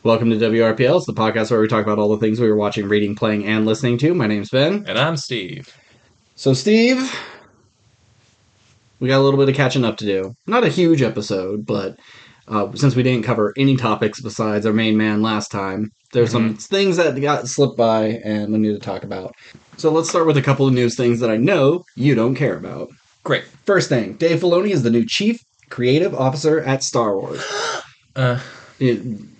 Welcome to WRPL. It's the podcast where we talk about all the things we were watching, reading, playing, and listening to. My name's Ben. And I'm Steve. So, Steve, we got a little bit of catching up to do. Not a huge episode, but since we didn't cover any topics besides our main man last time, there's some things that got slipped by and we need to talk about. So let's start with a couple of news things that I know you don't care about. Great. First thing, Dave Filoni is the new Chief Creative Officer at Star Wars.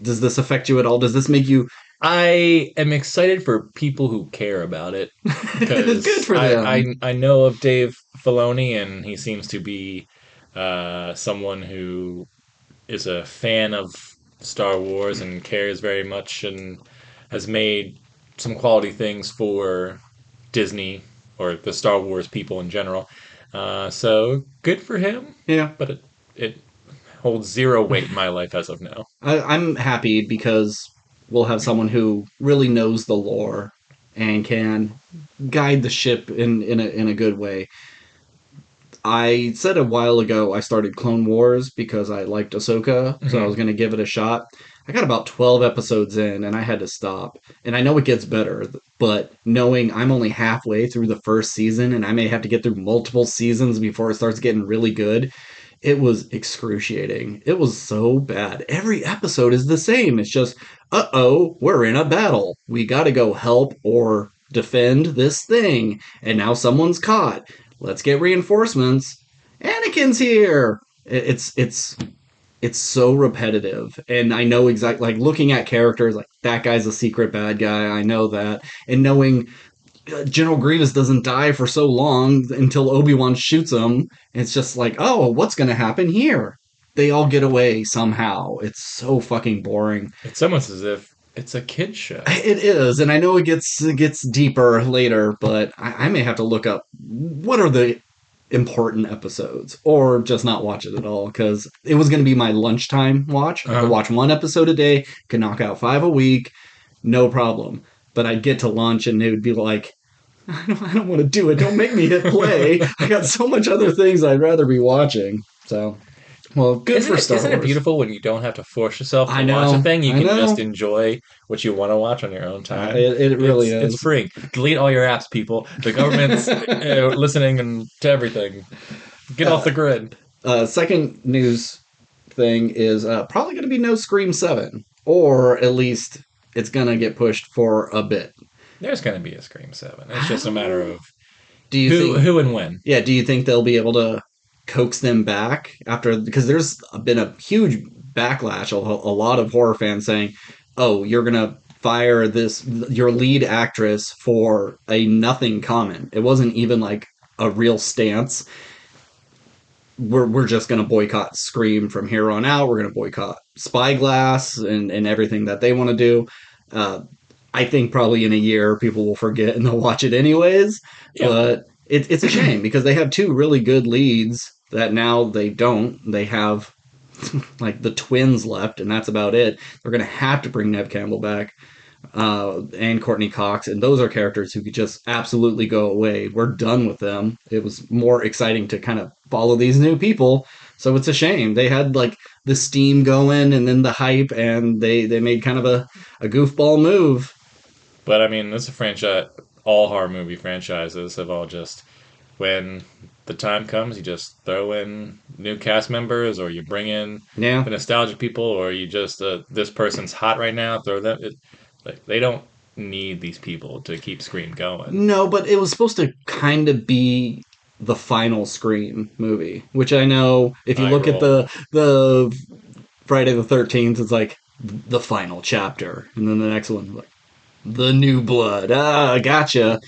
Does this affect you at all? Does this make you... I am excited for people who care about it. It's good for them. I know of Dave Filoni, and he seems to be someone who is a fan of Star Wars and cares very much and has made some quality things for Disney or the Star Wars people in general. So good for him. Yeah. But it holds zero weight in my life as of now. I'm happy because we'll have someone who really knows the lore and can guide the ship in a good way. I said a while ago I started Clone Wars because I liked Ahsoka, so I was going to give it a shot. I got about 12 episodes in and I had to stop. And I know it gets better, but knowing I'm only halfway through the first season and I may have to get through multiple seasons before it starts getting really good, it was excruciating. It was so bad. Every episode is the same. It's just, uh-oh, we're in a battle. We gotta go help or defend this thing. And now someone's caught. Let's get reinforcements. Anakin's here. It's so repetitive. And I know exactly, like, looking at characters, like, that guy's a secret bad guy. I know that. And knowing General Grievous doesn't die for so long until Obi-Wan shoots him. It's just like, oh, what's going to happen here? They all get away somehow. It's so fucking boring. It's almost as if it's a kid show. It is, and I know it gets deeper later, but I may have to look up what are the important episodes, or just not watch it at all, because it was going to be my lunchtime watch. I could watch one episode a day, could knock out 5 a week, no problem. But I'd get to lunch and it would be like, I don't want to do it. Don't make me hit play. I got so much other things I'd rather be watching. So, well, good for Star Wars. Isn't it beautiful when you don't have to force yourself to watch a thing? You can just enjoy what you want to watch on your own time. It really is. It's free. Delete all your apps, people. The government's listening to everything. Get off the grid. Second news thing is probably going to be no Scream 7. Or at least it's going to get pushed for a bit. There's going to be a Scream 7. It's just a matter of who and when. Yeah, do you think they'll be able to coax them back after? Because there's been a huge backlash, a lot of horror fans saying, oh, you're going to fire your lead actress for a nothing comment. It wasn't even like a real stance. We're just going to boycott Scream from here on out. We're going to boycott Spyglass and everything that they want to do. I think probably in a year people will forget and they'll watch it anyways. Yeah. But it's a shame because they have 2 really good leads that now they don't. They have like the twins left and that's about it. They're going to have to bring Neve Campbell back and Courtney Cox, and those are characters who could just absolutely go away. We're done with them. It was more exciting to kind of follow these new people. So it's a shame. They had like the steam going and then the hype, and they made kind of a goofball move. But I mean, this is a franchise. All horror movie franchises have all just, when the time comes, you just throw in new cast members, or you bring in the nostalgic people, or you just this person's hot right now. Throw them. They don't need these people to keep Scream going. No, but it was supposed to kind of be the final Scream movie, which I know if you look at the Friday the 13th, it's like the final chapter, and then the next one, like the new blood. Gotcha.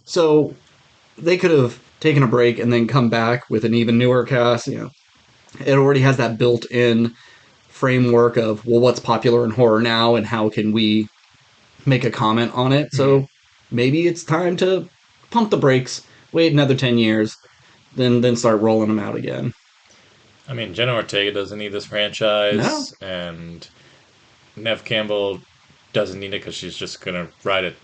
So they could have taken a break and then come back with an even newer cast. You know, it already has that built-in framework of, well, what's popular in horror now, and how can we make a comment on it? So maybe it's time to pump the brakes, wait another 10 years, then start rolling them out again. I mean, Jenna Ortega doesn't need this franchise, and Neve Campbell doesn't need it because she's just going to ride it.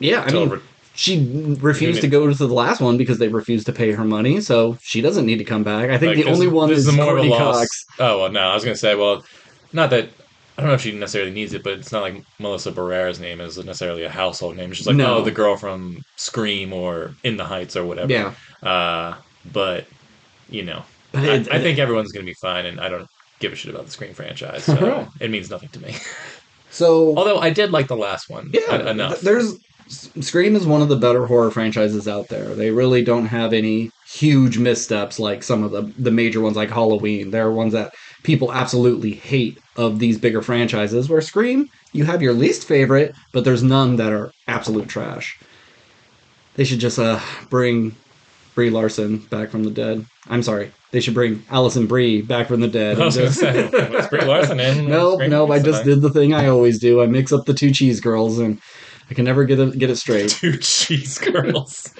Yeah, I mean, she refused to go to the last one because they refused to pay her money, so she doesn't need to come back. I think the only one is Courtney Cox. Oh, well, no, I was going to say, well, not that I don't know if she necessarily needs it, but it's not like Melissa Barrera's name is necessarily a household name. It's just like, oh, the No. girl from Scream or In the Heights or whatever. Yeah. But you know, But I think everyone's gonna be fine, and I don't give a shit about the Scream franchise, all so right. it means nothing to me. So Although I did like the last one yeah, enough. there's Scream is one of the better horror franchises out there. They really don't have any huge missteps like some of the major ones like Halloween. There are ones that people absolutely hate of these bigger franchises. Where Scream, you have your least favorite, but there's none that are absolute trash. They should just bring Brie Larson back from the dead. I'm sorry. They should bring Allison Brie back from the dead I and was gonna just say, was Brie Larson in nope, Scream? nope. I So just nice. did the thing I always do. I mix up the two cheese girls and I can never get it straight. Two cheese girls.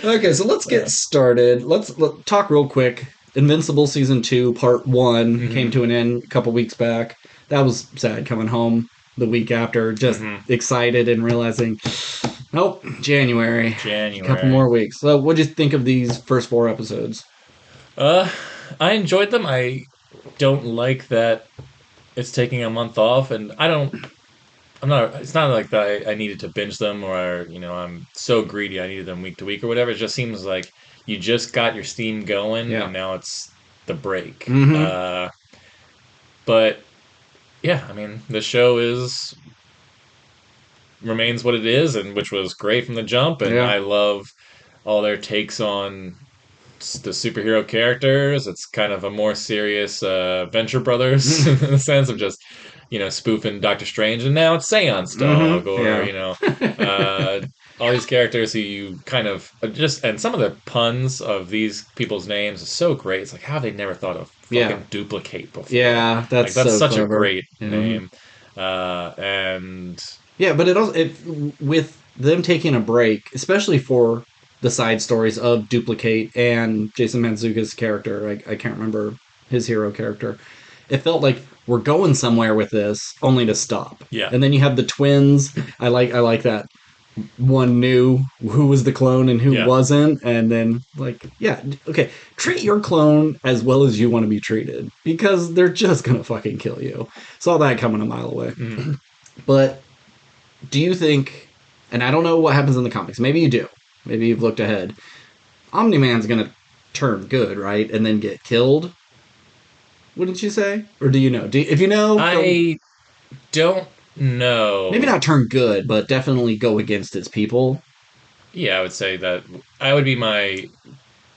Okay, so let's get Uh, started. Let talk real quick. Invincible season 2 part 1 came hmm to an end a couple weeks back. That was sad coming home the week after, just hmm excited and realizing nope, January. A couple January. more weeks. So what'd you think of these first 4 episodes? Uh, I enjoyed them. I don't like that it's taking a month off, and I don't. I'm not. It's not like that. I needed to binge them, or I'm so greedy. I needed them week to week or whatever. It just seems like you just got your steam going, Yeah. and now it's the break. Mm-hmm. But yeah, I mean, the show is remains what it is, and which was great from the jump. And Yeah. I love all their takes on the superhero characters. It's kind of a more serious Venture Brothers in the sense of just spoofing Doctor Strange, and now it's Seance Dog, Mm-hmm. or Yeah. uh, all these characters who you kind of just and some of the puns of these people's names is so great. It's like how they never thought of Yeah. fucking duplicate before. Yeah, Like that's that's so such a clever. great Mm-hmm. name, and Yeah, but it also with them taking a break, especially for the side stories of Duplicate and Jason Mantzoukas' character. I can't remember his hero character. It felt like we're going somewhere with this, only to stop. yeah, And then you have the twins. I like that one knew who was the clone and who yeah. wasn't, and then like yeah, okay, treat your clone as well as you want to be treated because they're just gonna fucking kill you. Saw that coming a mile away. Mhm. But do you think, and I don't know what happens in the comics, maybe you do, maybe you've looked ahead, Omni Man's gonna turn good, right? And then get killed, wouldn't you say? Or do you know? If you know, go. I don't Maybe know. not turn good, but definitely go against its people. Yeah, I would say that I would be my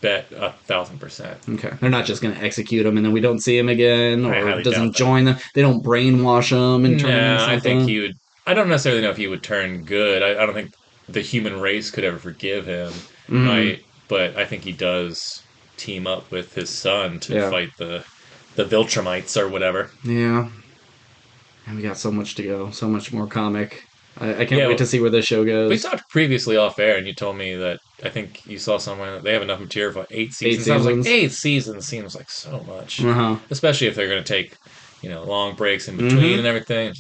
bet 1,000%. Okay. They're not just going to execute him and then we don't see him again I or highly doubt doesn't that. join them. They don't brainwash him and turn him into Nah, I think something. he would. I don't necessarily know if he would turn good. I don't think the human race could ever forgive him. Mm, But I think he does team up with his son to yeah. fight the Viltrumites or whatever. Yeah. And we got so much to go. So much more comic. I can't wait Yeah, to see where this show we goes. talked previously off air, and you told me that I think you saw somewhere that they have enough material for 8 seasons. Eight I was like, seasons. 8 seasons seems like so much, Uh huh. especially if they're going to take long breaks in Mm between hmm. and everything.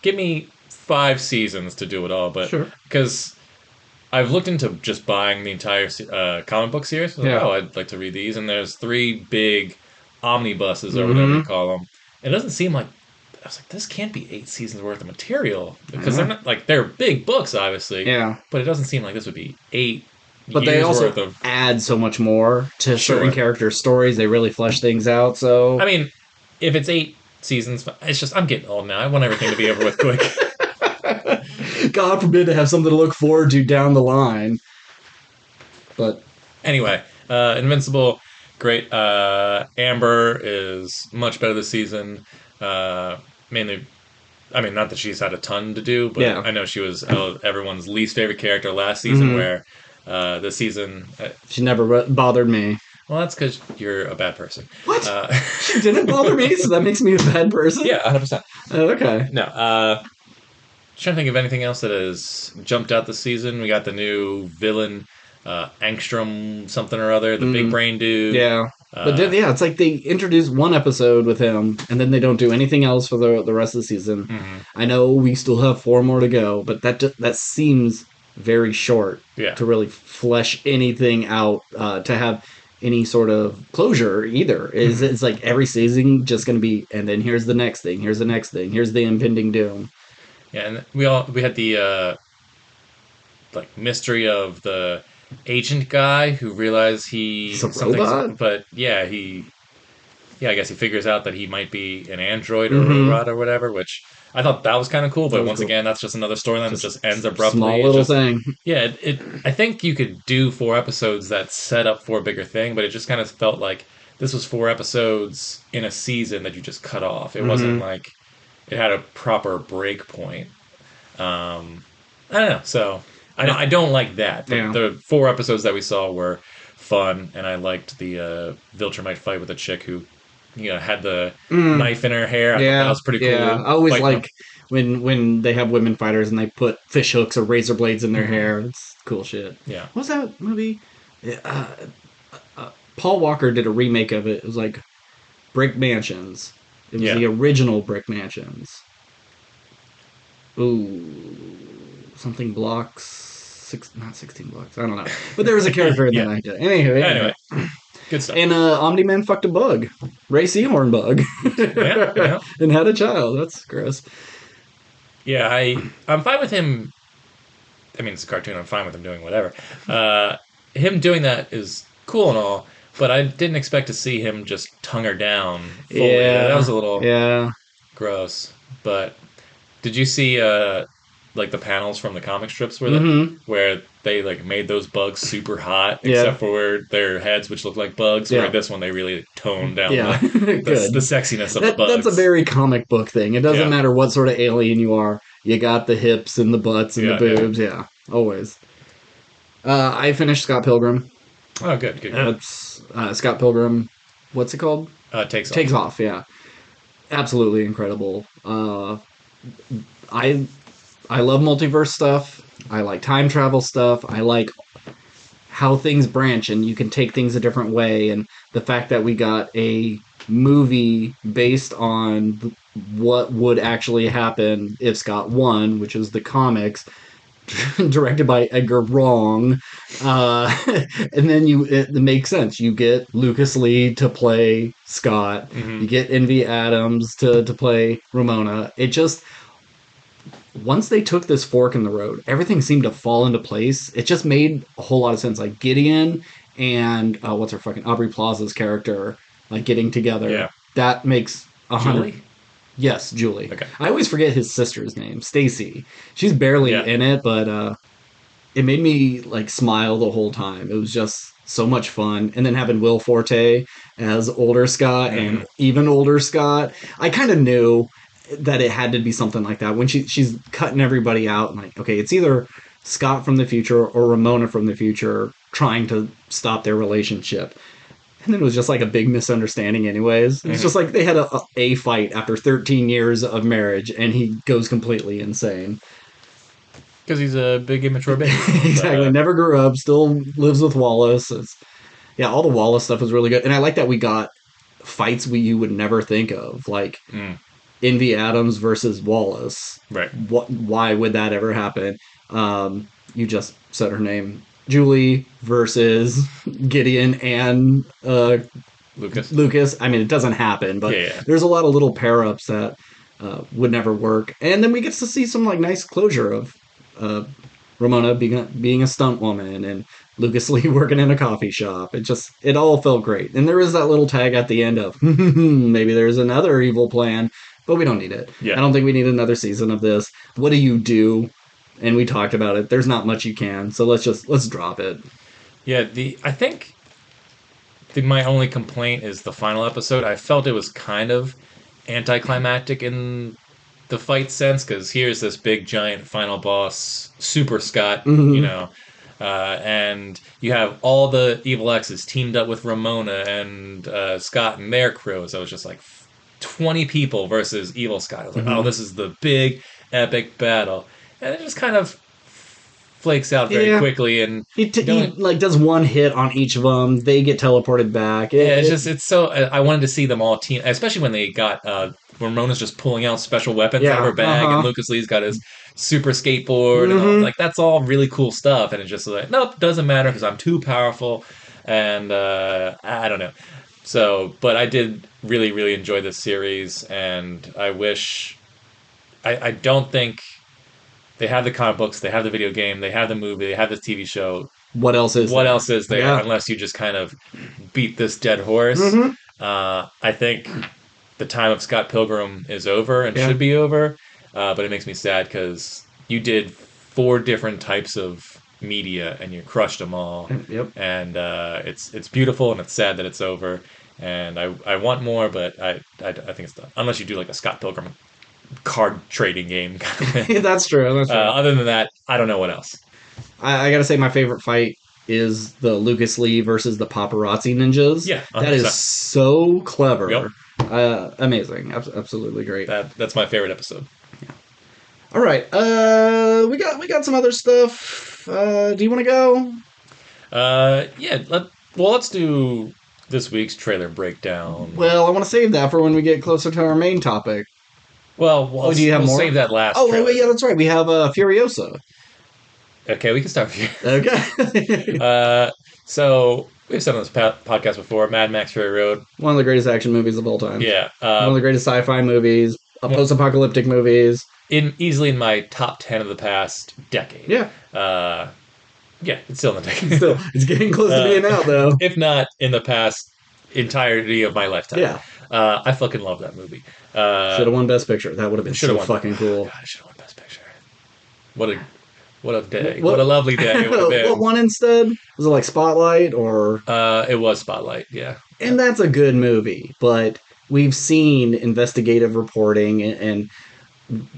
Give me 5 seasons to do it all, but Sure. because I've looked into just buying the entire comic book series. I was like, Yeah. oh, I'd like to read these, and there's three big omnibuses or Mm whatever you hmm. call them. It doesn't seem like I was like, this can't be 8 seasons worth of material because they're Yeah. not like they're big books, obviously, Yeah. but it doesn't seem like this would be eight But they years also worth of. add so much more to certain Sure. characters' stories. They really flesh things out. So I mean, if it's 8 seasons, it's just I'm getting old now. I want everything to be over with quick. God forbid to have something to look forward to down the line. But Anyway, Invincible, great. Amber is much better this season. Mainly, I mean, not that she's had a ton to do, but yeah, I know she was everyone's least favorite character last season. hmm Where this season, she never bothered me. well, that's because you're a bad person. What? Uh, She didn't bother me, so that makes me a bad person. yeah, 100%. Okay. No, trying to think of anything else that has jumped out this season. We got the new villain, Angstrom something or other, the big Mm, brain dude. yeah. But Uh, yeah, it's like they introduce one episode with him, and then they don't do anything else for the rest of the season. mhm, I know we still have 4 more to go, but that seems very short yeah. to really flesh anything out. To have any sort of closure either. Is Hmm. It's like every season just going to be, and then here's the next thing, here's the next thing, here's the impending doom. Yeah, and we had the like mystery of the agent guy who realized He's a he something's, robot. but yeah, I guess he figures out that he might be an android or a Mm-hmm. robot or whatever, which I thought that was kind of cool. That But was once cool. again, that's just another storyline that Just just ends small abruptly. It's little just, thing. yeah, I think you could do 4 episodes that set up for a bigger thing, but it just kind of felt like this was 4 episodes in a season that you just cut off. It wasn't Mm-hmm. like it had a proper break point. Um, I don't know. So No. I don't like that. Yeah. The 4 episodes that we saw were fun, and I liked the Viltrumite fight with a chick who, had the Mm. knife in her hair. I thought that Yeah. was pretty Yeah. cool. I always Fighting. like when they have women fighters and they put fish hooks or razor blades in their Hmm. hair. It's cool shit. Yeah. What was that movie? Yeah, Paul Walker did a remake of it. It was like Brick Mansions. It was Yeah. the original Brick Mansions. Ooh, something blocks not 16 blocks. I don't know, but there was a character in that Yeah. idea. Anyway, Anyway, good stuff. and Omni Man fucked a bug, Ray Seahorn bug, Yeah. Yeah. and had a child. That's gross. Yeah. I'm fine with him. I mean, it's a cartoon. I'm fine with him doing whatever. Him doing that is cool and all, but I didn't expect to see him just tongue her down fully. That was Yeah, a little yeah. gross. But did you see like the panels from the comic strips Mm-hmm. where they like made those bugs super hot, Yeah, except for their heads, which look like bugs? Where yeah, this one they really toned down yeah. the Good. sexiness of the That's a bugs. very comic book thing. It doesn't Yeah, matter what sort of alien you are. You got the hips and the butts and the yeah, yeah. boobs. Yeah, always. I finished Scott Pilgrim. Oh, good, good, good. It's Scott Pilgrim. What's it called? Takes Takes off. Off. Yeah, absolutely incredible. I I love multiverse stuff. I like time travel stuff. I like how things branch and you can take things a different way. And the fact that we got a movie based on what would actually happen if Scott won, which is the comics, directed by Edgar Wrong. And then it makes sense. You get Lucas Lee to play Scott. You Hmm. get Envy Adams to play Ramona. It just once they took this fork in the road, everything seemed to fall into place. It just made a whole lot of sense. Like Gideon and what's her fucking Aubrey Plaza's character, like getting together. Yeah, That makes 100. Julie. Yes, Julie. Okay. I always forget his sister's name, Stacy. She's barely Yeah. in it, but it made me like smile the whole time. It was just so much fun. And then having Will Forte as older Scott and Hmm. even older Scott, I kind of knew that it had to be something like that. When she's cutting everybody out, and like, okay, it's either Scott from the future or Ramona from the future trying to stop their relationship. And then it was just like a big misunderstanding, anyways. It's just Hmm. like they had a fight after 13 years of marriage, and he goes completely insane. Because he's a big immature baby. But Exactly. Never grew up. Still lives with Wallace. Yeah, all the Wallace stuff was really good, and I like that we got fights you would never think of, like mm, Envy Adams versus Wallace. right, What? Why would that ever happen? You just said her name, Julie versus Gideon and Lucas. Lucas. I mean, it doesn't happen, Yeah, but yeah, there's a lot of little pair ups that would never work, and then we get to see some like nice closure of uh, Ramona being a stunt woman and Lucas Lee working in a coffee shop. It all felt great. And there is that little tag at the end of maybe there's another evil plan, but we don't need it. I yeah, don't think we need another season of this. What do you do? And we talked about it. There's not much you can, so let's drop it. yeah. The I think my only complaint is the final episode. I felt it was kind of anticlimactic in the fight sense because here's this big giant final boss, Super Scott, Hmm. and you have all the evil X's teamed up with Ramona and Scott and their crew. So it was just like 20 people versus evil Scott. I was like, oh, Hmm. this is the big epic battle, and it just kind of flakes out very Yeah, quickly, and you he don't. like does one hit on each of them. They get teleported back. Yeah, it's so. I wanted to see them all team, especially when they got Ramona's just pulling out special weapons out of Yeah. her Uh bag, and huh. Lucas Lee's got his super skateboard, and all Hmm. like that's all really cool stuff. And it's just like, nope, doesn't matter because I'm too powerful. and I don't know. So, but I did really, really enjoy this series, and I don't think they have the comic books, they have the video game, they have the movie, they have the TV show. What else is What there? else is there Yeah. unless you just kind of beat this dead horse? Mm-hmm. I think the time of Scott Pilgrim is over and Yeah. should be over, but it makes me sad because you did four different types of media and you crushed them all, Yep. and it's beautiful and it's sad that it's over. And I want more, but I think it's done. Unless you do like a Scott Pilgrim card trading game kind of thing. That's true. That's true. Other than that, I don't know what else. I gotta say, my favorite fight is the Lucas Lee versus the paparazzi ninjas. Yeah, That is 100%. so Yep, clever. Amazing. Absolutely great. that's my favorite episode. All right. We got some other stuff. Do you want to go? Yeah. Let's do this week's trailer breakdown. Well, I want to save that for when we get closer to our main topic. Well, Oh, do you have we'll more? save that last. Oh, trailer. wait, yeah, that's right. We have Furiosa. Okay, we can start here. Okay. So we've said on this podcast before, Mad Max Fury Road. One of the greatest action movies of all time. Yeah, One of the greatest sci-fi movies, post-apocalyptic movies. easily in my top 10 of the past decade. Yeah. Yeah, it's still in the decade. Still, it's getting close to being out, though. If not in the past entirety of my lifetime. Yeah. I fucking love that movie. Should have won Best Picture. That would have been so won. fucking cool. God, I should have won Best Picture. What a day. What- What a lovely day it would have been. What one instead? Was it like Spotlight or? It was Spotlight, yeah. And that's a good movie, but we've seen investigative reporting and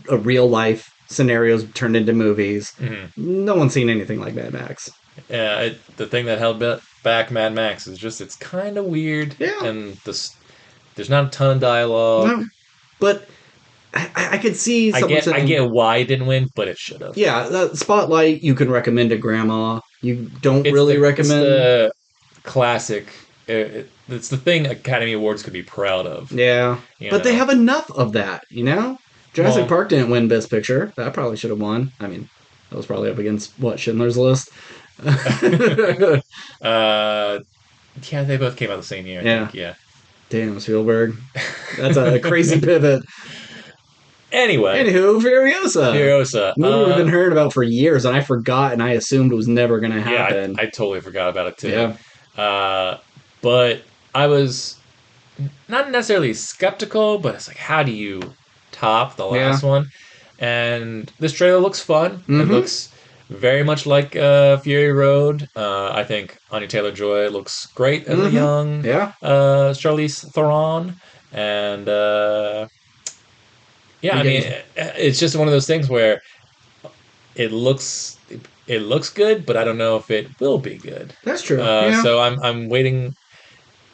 real life scenarios turned into movies. Mm-hmm. No one's seen anything like Mad Max. The thing that held back Mad Max is just it's kind of weird. Yeah. And there's not a ton of dialogue. No, but I could see. I get why it didn't win, but it should have. Yeah, Spotlight you can recommend to grandma. You don't really recommend. It's the classic. It's the thing Academy Awards could be proud of. Yeah, but they have enough of that, you know? Jurassic Park didn't win Best Picture. That probably should have won. I mean, that was probably up against, Schindler's List? Yeah, they both came out the same year. I think. Yeah. Damn, Spielberg. That's a crazy pivot. Anyway. Anywho, Furiosa. Movie we've been hearing about for years, and I forgot, and I assumed it was never going to happen. Yeah, I totally forgot about it, too. Yeah. But I was not necessarily skeptical, but it's like, how do you top the last one? And this trailer looks fun. Mm-hmm. It looks very much like Fury Road. I think Anya Taylor-Joy looks great as a young Charlize Theron. And it's just one of those things where it looks good, but I don't know if it will be good. That's true. So I'm waiting.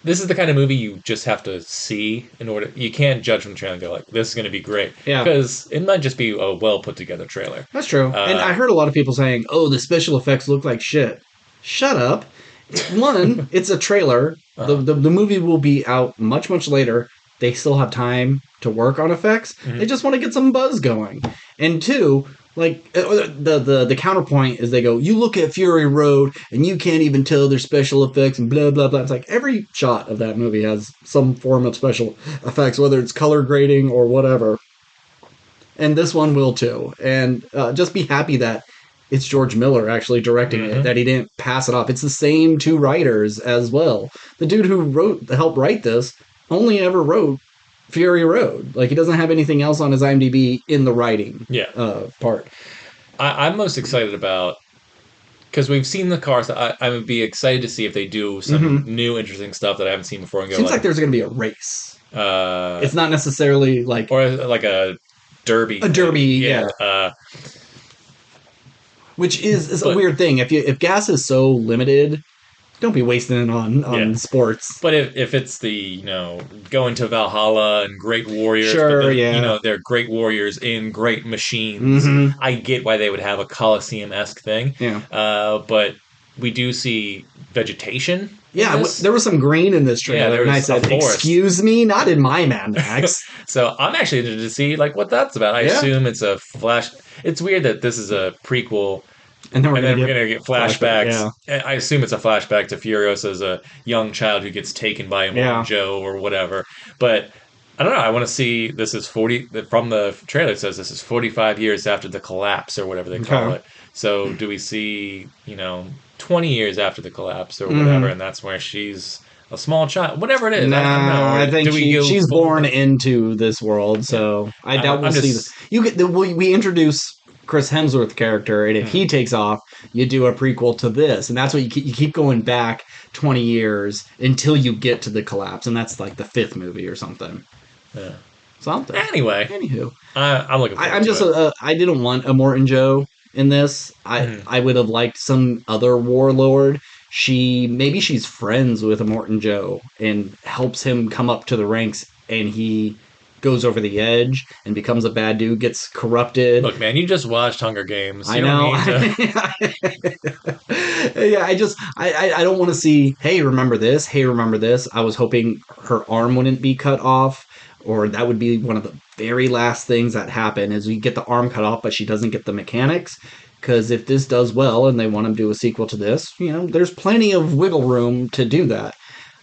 This is the kind of movie you just have to see in order. You can't judge from the trailer and go like, "This is going to be great," because it might just be a well put together trailer. That's true. And I heard a lot of people saying, "Oh, the special effects look like shit." Shut up. One, it's a trailer. The movie will be out much later. They still have time to work on effects. They just want to get some buzz going. And two, like the counterpoint is they go, you look at Fury Road and you can't even tell there's special effects and blah blah blah. It's like every shot of that movie has some form of special effects, whether it's color grading or whatever. And this one will too. And just be happy that it's George Miller actually directing it, that he didn't pass it off. It's the same two writers as well. The dude who helped write this only ever wrote Fury Road. Like, he doesn't have anything else on his IMDb in the writing part. I'm most excited about, because we've seen the cars. I would be excited to see if they do some new interesting stuff that I haven't seen before. And go, seems like there's going to be a race. It's not necessarily like... Or like a derby. A derby, yeah. Which is a weird thing. If gas is so limited... Don't be wasting it on sports. But if it's the, going to Valhalla and great warriors, they're great warriors in great machines. I get why they would have a Colosseum-esque thing. Yeah. But we do see vegetation. Yeah, there was some green in this trailer, and I said, "Excuse me, not in my Mad Max." So I'm actually interested to see what that's about. I assume it's a flash. It's weird that this is a prequel And then we're And gonna then we're get gonna get flashback. flashbacks. Yeah, I assume it's a flashback to Furiosa as a young child who gets taken by Immortan yeah, Joe or whatever. But I don't know. I want to see this is 40 from the trailer. It says this is 45 years after the collapse or whatever they call okay. it. So do we see 20 years after the collapse or whatever, Hmm. and that's where she's a small child, whatever it is. I don't know. Nah, Or I think do we go she's born full? into this world, Yeah, so I doubt we'll I'm see the. just. You get the we introduce Chris Hemsworth character, and if Hmm. he takes off, you do a prequel to this, and that's what you keep going back 20 years until you get to the collapse, and that's like the fifth movie or something. Yeah. Something. Anyway, Anywho, I'm looking forward I'm to just it. I didn't want a Morton Joe in this. Hmm. I would have liked some other warlord. Maybe she's friends with a Morton Joe and helps him come up to the ranks, and he goes over the edge and becomes a bad dude, gets corrupted. Look, man, you just watched Hunger Games. I You don't know. need to. Yeah, I don't want to see. Hey, remember this? Hey, remember this? I was hoping her arm wouldn't be cut off, or that would be one of the very last things that happen. Is we get the arm cut off, but she doesn't get the mechanics. Because if this does well and they want to do a sequel to this, there's plenty of wiggle room to do that.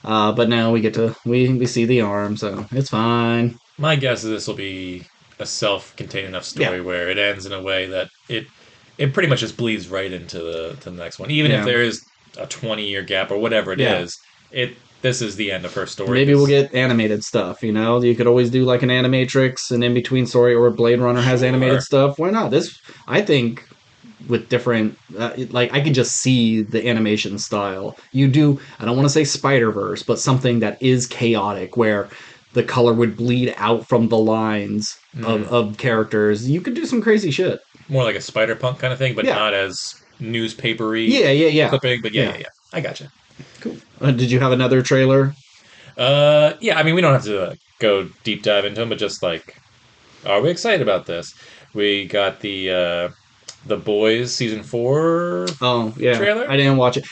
But now we see the arm, so it's fine. My guess is this will be a self-contained enough Yeah, story where it ends in a way that it pretty much just bleeds right into the next one. Even if yeah, there is a 20-year gap or whatever it yeah. is, it this is the end of her story Maybe we'll because get animated stuff. You could always do like an Animatrix, an in between story, or Blade Runner has animated sure. stuff. Why not? This, I think, with different, like I could just see the animation style. You do. I don't want to say Spider Verse, but something that is chaotic, where the color would bleed out from the lines Mm, of characters. You could do some crazy shit. more like a Spider-Punk kind of thing, but Yeah, not as newspapery yeah, yeah, yeah, clipping. But yeah, yeah. yeah, yeah. I gotcha. Cool. Did you have another trailer? Yeah. I mean, we don't have to go deep dive into them, but just like, are we excited about this? We got the Boys season 4 Oh yeah, trailer. I didn't watch it.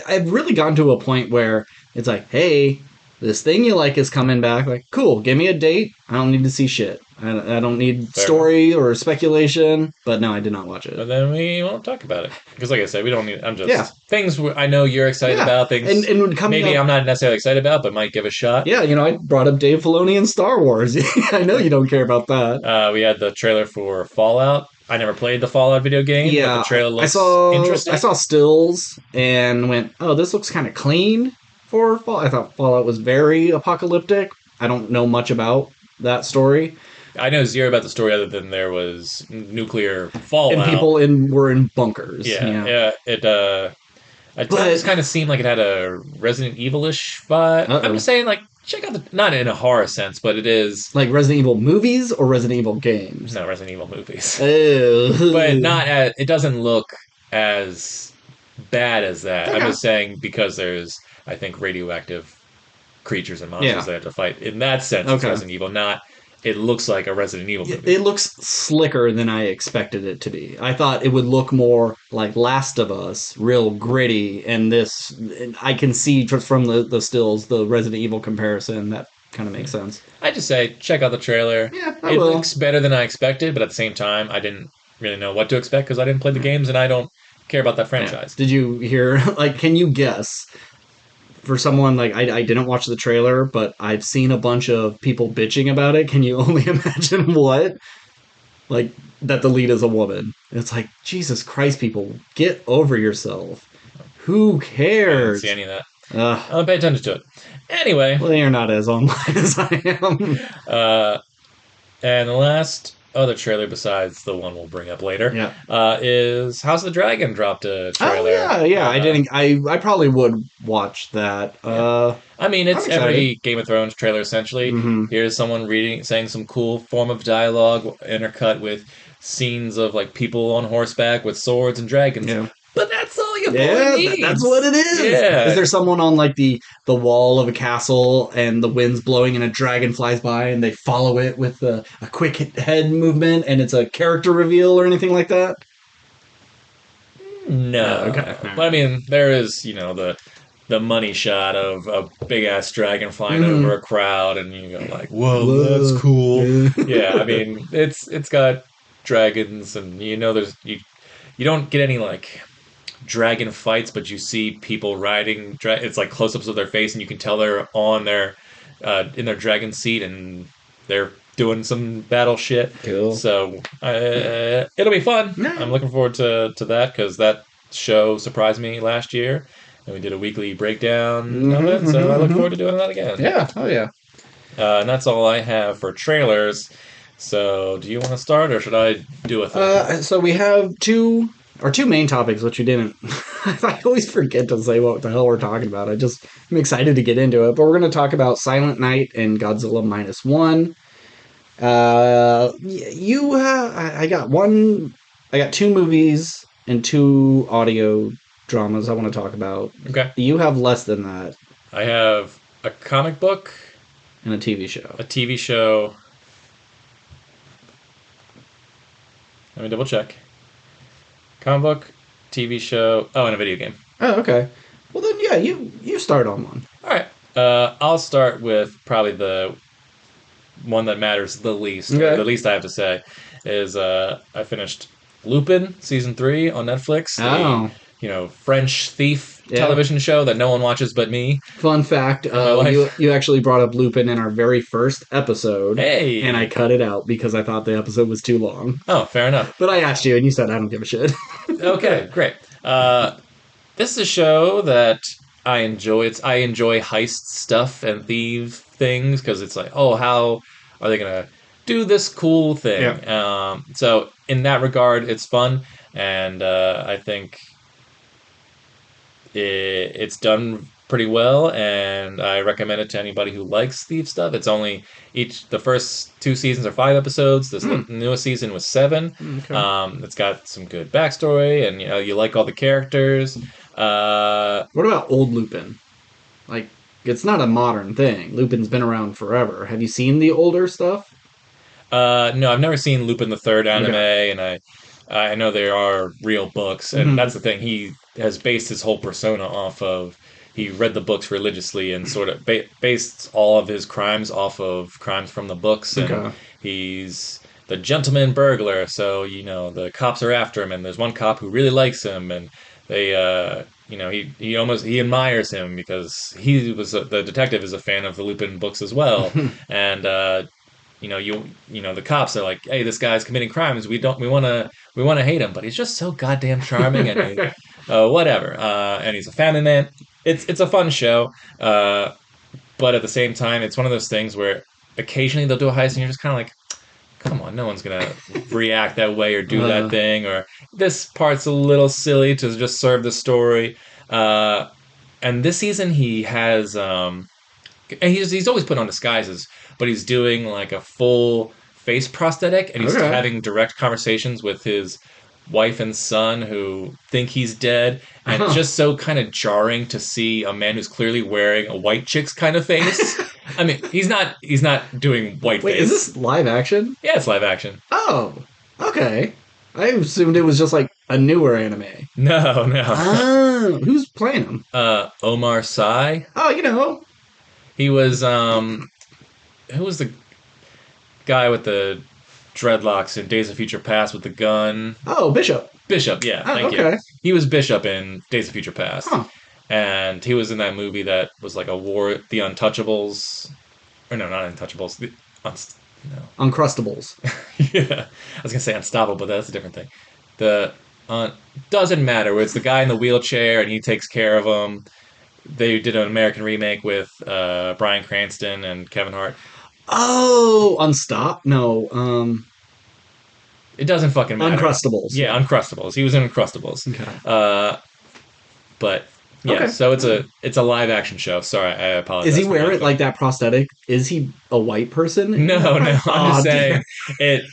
I've really gotten to a point where it's like, hey, this thing you like is coming back. Like, cool, give me a date. I don't need to see shit. I don't need Fair enough. story or speculation. But no, I did not watch it. But then we won't talk about it because, like I said, we don't need. I'm Yeah, just things I know you're excited yeah, about. and Things coming maybe up, I'm not necessarily excited about, but might give a shot. yeah, I brought up Dave Filoni and Star Wars. I know you don't care about that. We had the trailer for Fallout. I never played the Fallout video game, but the Yeah, trailer I looks saw I interesting. saw stills and went, oh, this looks kind of clean for Fallout. I thought Fallout was very apocalyptic. I don't know much about that story, I know zero about the story other than there was nuclear and fallout. people in were in bunkers. Yeah, Yeah, yeah. It but does kind of seem like it had a Resident Evil-ish vibe. I'm oh, just saying, like, check out the not in a horror sense, but it is like Resident Evil movies or Resident Evil games. no Resident Evil movies. But Oh, not as it doesn't look as bad as that. I'm okay. just saying because there's I think radioactive creatures and monsters Yeah, they have to fight. In that sense, it's okay. Resident Evil. Not it looks like a Resident Evil movie. It looks slicker than I expected it to be. I thought it would look more like Last of Us, real gritty, and this I can see just from the stills the Resident Evil comparison. That kind of makes sense. I just say check out the trailer. Yeah, I It will. looks better than I expected, but at the same time, I didn't really know what to expect because I didn't play the games and I don't care about that Yeah. franchise. Did you hear? Like, can you guess? For someone like I didn't watch the trailer, but I've seen a bunch of people bitching about it. Can you only imagine what? Like that the lead is a woman. It's like Jesus Christ, people, get over yourself. Who I didn't see cares? any of that. Uh, I don't pay attention to it. Anyway, well, you're not as online as I am. uh, and the last other trailer besides the one we'll bring up later Yeah. is House of the Dragon dropped a Oh trailer. yeah, yeah. I didn't. I probably would watch that. Yeah. I mean, I'm it's excited. every Game of Thrones trailer essentially. Mm-hmm. Here's someone reading, saying some cool form of dialogue intercut with scenes of like people on horseback with swords and dragons. Yeah. But that's all your boy Yeah, that's needs. what it is. Is Yeah. there someone on like the wall of a castle and the wind's blowing and a dragon flies by and they follow it with a quick head movement and it's a character reveal or anything like that? No. Okay. All But I right. mean, there is, the money shot of a big ass dragon flying Mm-hmm. over a crowd, and you go like, "Whoa, that's Whoa. cool." Yeah. Yeah, I mean, it's got dragons, and there's you you don't get any like dragon fights, but you see people riding. It's like close-ups of their face, and you can tell they're on their in their dragon seat, and they're doing some battle shit. Cool. So it'll be fun. I'm Yeah. looking forward to that because that show surprised me last year, and we did a weekly breakdown of it. So I look forward to doing that again. Yeah. Oh yeah. And that's all I have for trailers. So, do you want to start, or should I do a thing? So we have two main topics, which you didn't. I always forget to say what the hell we're talking about. I'm excited to get into it, but we're going to talk about Silent Night and Godzilla Minus One. I got one. I got two movies and two audio dramas I want to talk about. Okay. You have less than that I have a comic book, in a TV show. a TV show. Let me double check. Comic book, TV show. Oh, and a video game. Oh, okay. Well then, yeah, you start on one. All right. I'll start with probably the one that matters the least. Okay. The least I have to say is I finished Lupin season 3 on Netflix. Oh. The French thief Yeah. television show that no one watches but me. Fun fact: you actually brought up Lupin in our very first episode, Hey. and I cut it out because I thought the episode was too long. Oh, fair enough. But I asked you, and you said I don't give a shit. Okay, great. This is a show that I enjoy. I enjoy heist stuff and thief things because it's like, oh, how are they gonna do this cool thing? Yeah. So in that regard, it's fun, and I think it's done pretty well, and I recommend it to anybody who likes thief stuff. It's only the first 2 seasons are 5 episodes. This newest season was 7. Okay. It's got some good backstory, and you like all the characters. What about old Lupin? Like, it's not a modern thing. Lupin's been around forever. Have you seen the older stuff? No, I've never seen Lupin the Third anime, Okay. and I know there are real books, and that's the thing. He has based his whole persona off of. He read the books religiously and sort of based all of his crimes off of crimes from the books, and Okay. he's the gentleman burglar. So the cops are after him, and there's one cop who really likes him, and they he admires him because the detective is a fan of the Lupin books as well, and the cops are like, hey, this guy's committing crimes. We want to hate him, but he's just so goddamn charming and whatever. And he's a family man. It's a fun show, but at the same time, it's one of those things where occasionally they'll do a heist and you're just kind of like, come on, no one's gonna react that way or do that thing, or this part's a little silly to just serve the story. And this season he has and he's always put on disguises, but he's doing like a full face prosthetic, and he's Okay. having direct conversations with his wife and son who think he's dead, and it's just so kind of jarring to see a man who's clearly wearing a white chick's kind of face. I mean, he's not doing white Wait, face. is this live action? Yeah, it's live action. Oh, okay. I assumed it was just like a newer anime. No. Oh, who's playing him? Omar Sy. Oh, He was who was the guy with the dreadlocks in Days of Future Past with the gun? Oh, Bishop. Bishop, yeah, Oh, thank okay. you. He was Bishop in Days of Future Past. Huh. And he was in that movie that was like a war, The Untouchables. Or no, not Untouchables. No. Uncrustables. Yeah. I was going to say Unstoppable, but that's a different thing. The doesn't matter. Where it's the guy in the wheelchair and he takes care of him. They did an American remake with Bryan Cranston and Kevin Hart. Oh, Unstop? No, It doesn't fucking matter. Uncrustables. Yeah, Uncrustables. He was in Uncrustables. Okay. But yeah, Okay. so it's a live action show. Sorry, I apologize. Is he for wearing that. like that prosthetic? Is he a white person? No. I'm Aw, just saying it.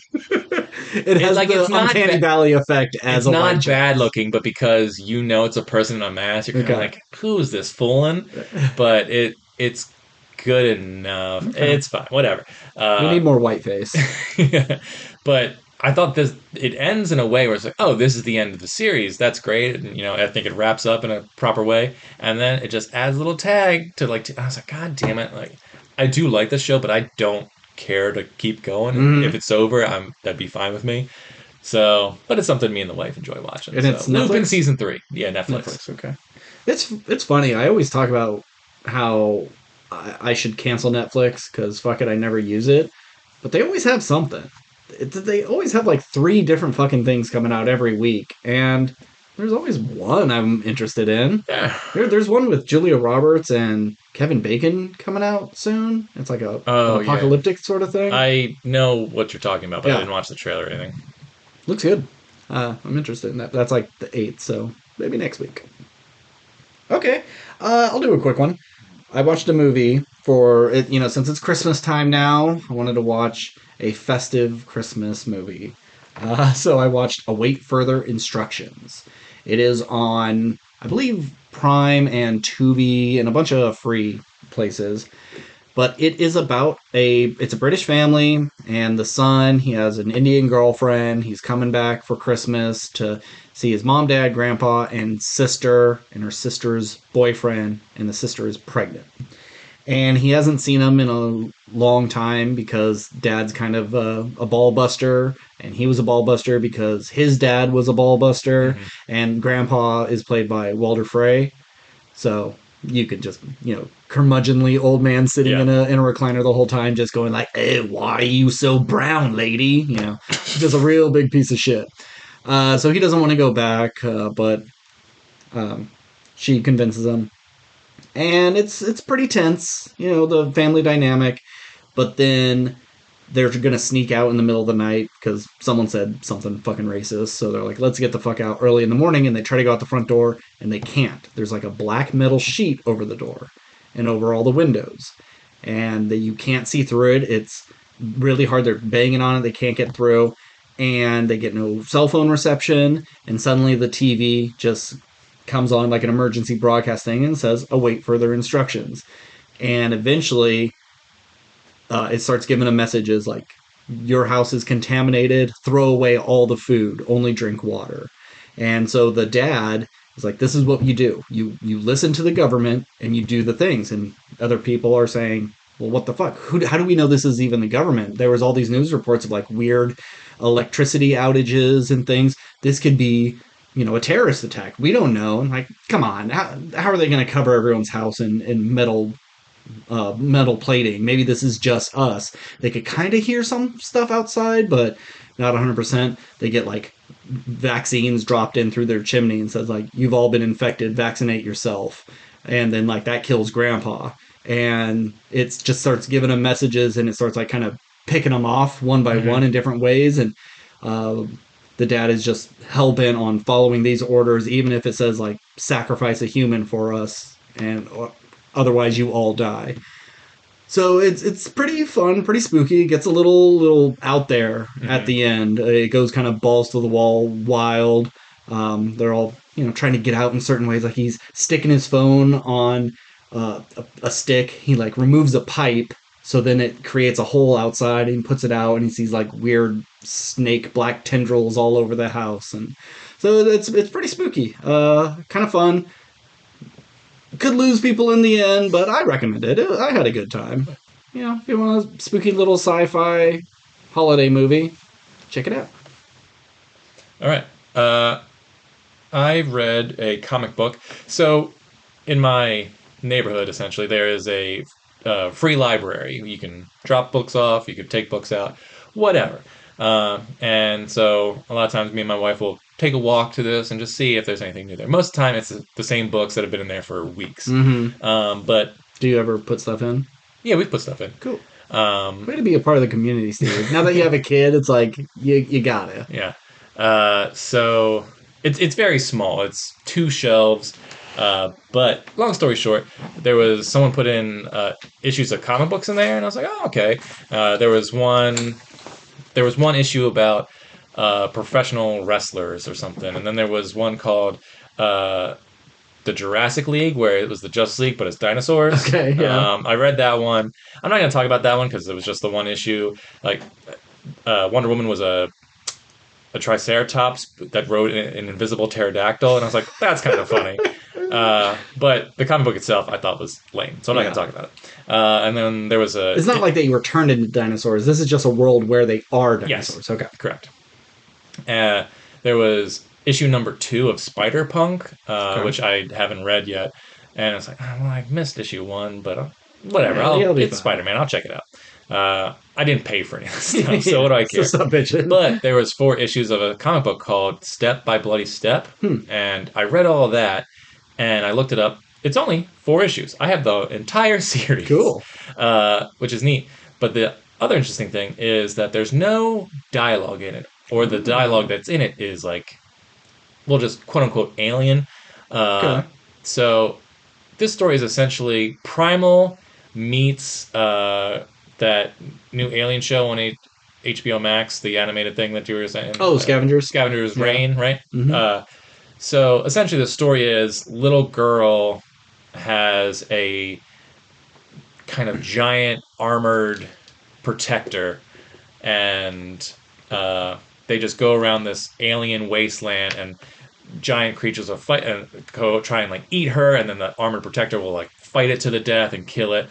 It has like, the it's not uncanny valley effect as It's a white not chick. bad looking, but because it's a person in a mask, you're kind of Okay. like, who's this fooling? But it's good enough. Okay. It's fine. Whatever. We need more white face. Yeah. But I thought it ends in a way where it's like, oh, this is the end of the series. That's great. And, I think it wraps up in a proper way. And then it just adds a little tag to I was like, God damn it. Like, I do like this show, but I don't care to keep going. Mhm. If it's over, that'd be fine with me. So, but it's something me and the wife enjoy watching. And So, it's Lupin Netflix. season 3, yeah, Netflix. Netflix. Okay. It's funny. I always talk about how I should cancel Netflix because fuck it, I never use it. But they always have something. They always have like three different fucking things coming out every week, and there's always one I'm interested in. Yeah. There's one with Julia Roberts and Kevin Bacon coming out soon. It's like an Oh yeah, apocalyptic sort of thing. I know what you're talking about, but I Yeah, didn't watch the trailer or anything. looks good. I'm interested in that. That's like the 8th, so maybe next week. Okay, I'll do a quick one. I watched a movie for it, since it's Christmas time now, I wanted to watch a festive Christmas movie. So I watched Await Further Instructions. It is on, I believe, Prime and Tubi and a bunch of free places. But it is about it's a British family, and the son, he has an Indian girlfriend. He's coming back for Christmas to see his mom, dad, grandpa, and sister, and her sister's boyfriend, and the sister is pregnant. And he hasn't seen them in a long time because dad's kind of a ball buster, and he was a ball buster because his dad was a ball buster, Hmm. and grandpa is played by Walter Frey. So you could just, curmudgeonly old man sitting Yeah. in a recliner the whole time, just going like, "Hey, why are you so brown, lady?" Just a real big piece of shit. So he doesn't want to go back, but um, she convinces him, and it's pretty tense, the family dynamic. But then they're gonna sneak out in the middle of the night because someone said something fucking racist. So they're like, let's get the fuck out early in the morning, and they try to go out the front door, and they can't. There's like a black metal sheet over the door and over all the windows, and you can't see through it. It's really hard. They're banging on it. They can't get through, and they get no cell phone reception. And suddenly the TV just comes on like an emergency broadcast thing and says, await further instructions. And eventually it starts giving them messages like, your house is contaminated, throw away all the food, only drink water. And so the dad is like, this is what you do. You listen to the government and you do the things. And other people are saying, well, what the fuck? How do we know this is even the government? There was all these news reports of like weird electricity outages and things. This could be, a terrorist attack. We don't know. And like, come on, how are they going to cover everyone's house in metal plating? Maybe this is just us. They could kind of hear some stuff outside, but not 100%. They get like vaccines dropped in through their chimney and says like, you've all been infected, vaccinate yourself. And then like that kills grandpa. And it just starts giving them messages, and it starts like kind of picking them off one by one Hmm. in different ways. And uh, the dad is just hell bent on following these orders, even if it says like sacrifice a human for us, and otherwise you all die. So it's pretty fun, pretty spooky. It gets a little out there at Hmm. the end. It goes kind of balls to the wall, wild. They're all trying to get out in certain ways. Like he's sticking his phone on a stick. He like removes a pipe, so then it creates a hole outside, and he puts it out, and he sees like weird snake black tendrils all over the house, and so it's pretty spooky. Kind of fun. Could lose people in the end, but I recommend it. I had a good time. If you want a spooky little sci-fi holiday movie, check it out. All right. Uh, I read a comic book. So, in my neighborhood, essentially, there is a free library. You can drop books off, you could take books out, whatever. And so, a lot of times, me and my wife will take a walk to this and just see if there's anything new there. Most of the time, it's the same books that have been in there for weeks. Mm-hmm. But Do you ever put stuff in? yeah, we put stuff in. Cool. Um, Way to be a part of the community, Steve. Now that you have a kid, it's like you gotta. Yeah. So it's very small. It's two shelves. But long story short, there was someone put in issues of comic books in there, and I was like, oh, okay. There was one issue about professional wrestlers or something, and then there was one called uh, the Jurassic League, where it was the Justice League, but it's dinosaurs. Okay, yeah. I read that one. I'm not going to talk about that one because it was just the one issue. Like Wonder Woman was a triceratops that rode an invisible pterodactyl, and I was like, that's kind of funny. But the comic book itself, I thought was lame, so I'm not Yeah. going to talk about it. And then there was It's not like they were turned into dinosaurs. This is just a world where they are yes, dinosaurs. Okay. correct. Uh, there was issue number 2 of Spider Punk, Okay. which I haven't read yet, and it's like, oh, well, I missed issue 1, but whatever. Yeah, he'll be It's fine. Spider Man. I'll check it out. I didn't pay for any of this stuff, so what Yeah, do I so care? stop bitching. But there was 4 issues of a comic book called Step by Bloody Step, Hmm. and I read all of that, and I looked it up. It's only 4 issues. I have the entire series, Cool. which is neat. But the other interesting thing is that there's no dialogue in it, or the dialogue Oh, that's in it is like, well, just quote unquote alien. Uh, okay. so this story is essentially Primal meets that new Alien show on HBO Max, the animated thing that you were saying, Oh, scavengers. Scavenger's Yeah. Reign, right? Hmm. So essentially, the story is little girl has a kind of giant armored protector, and they just go around this alien wasteland, and giant creatures will fight and go try and like eat her, and then the armored protector will like fight it to the death and kill it.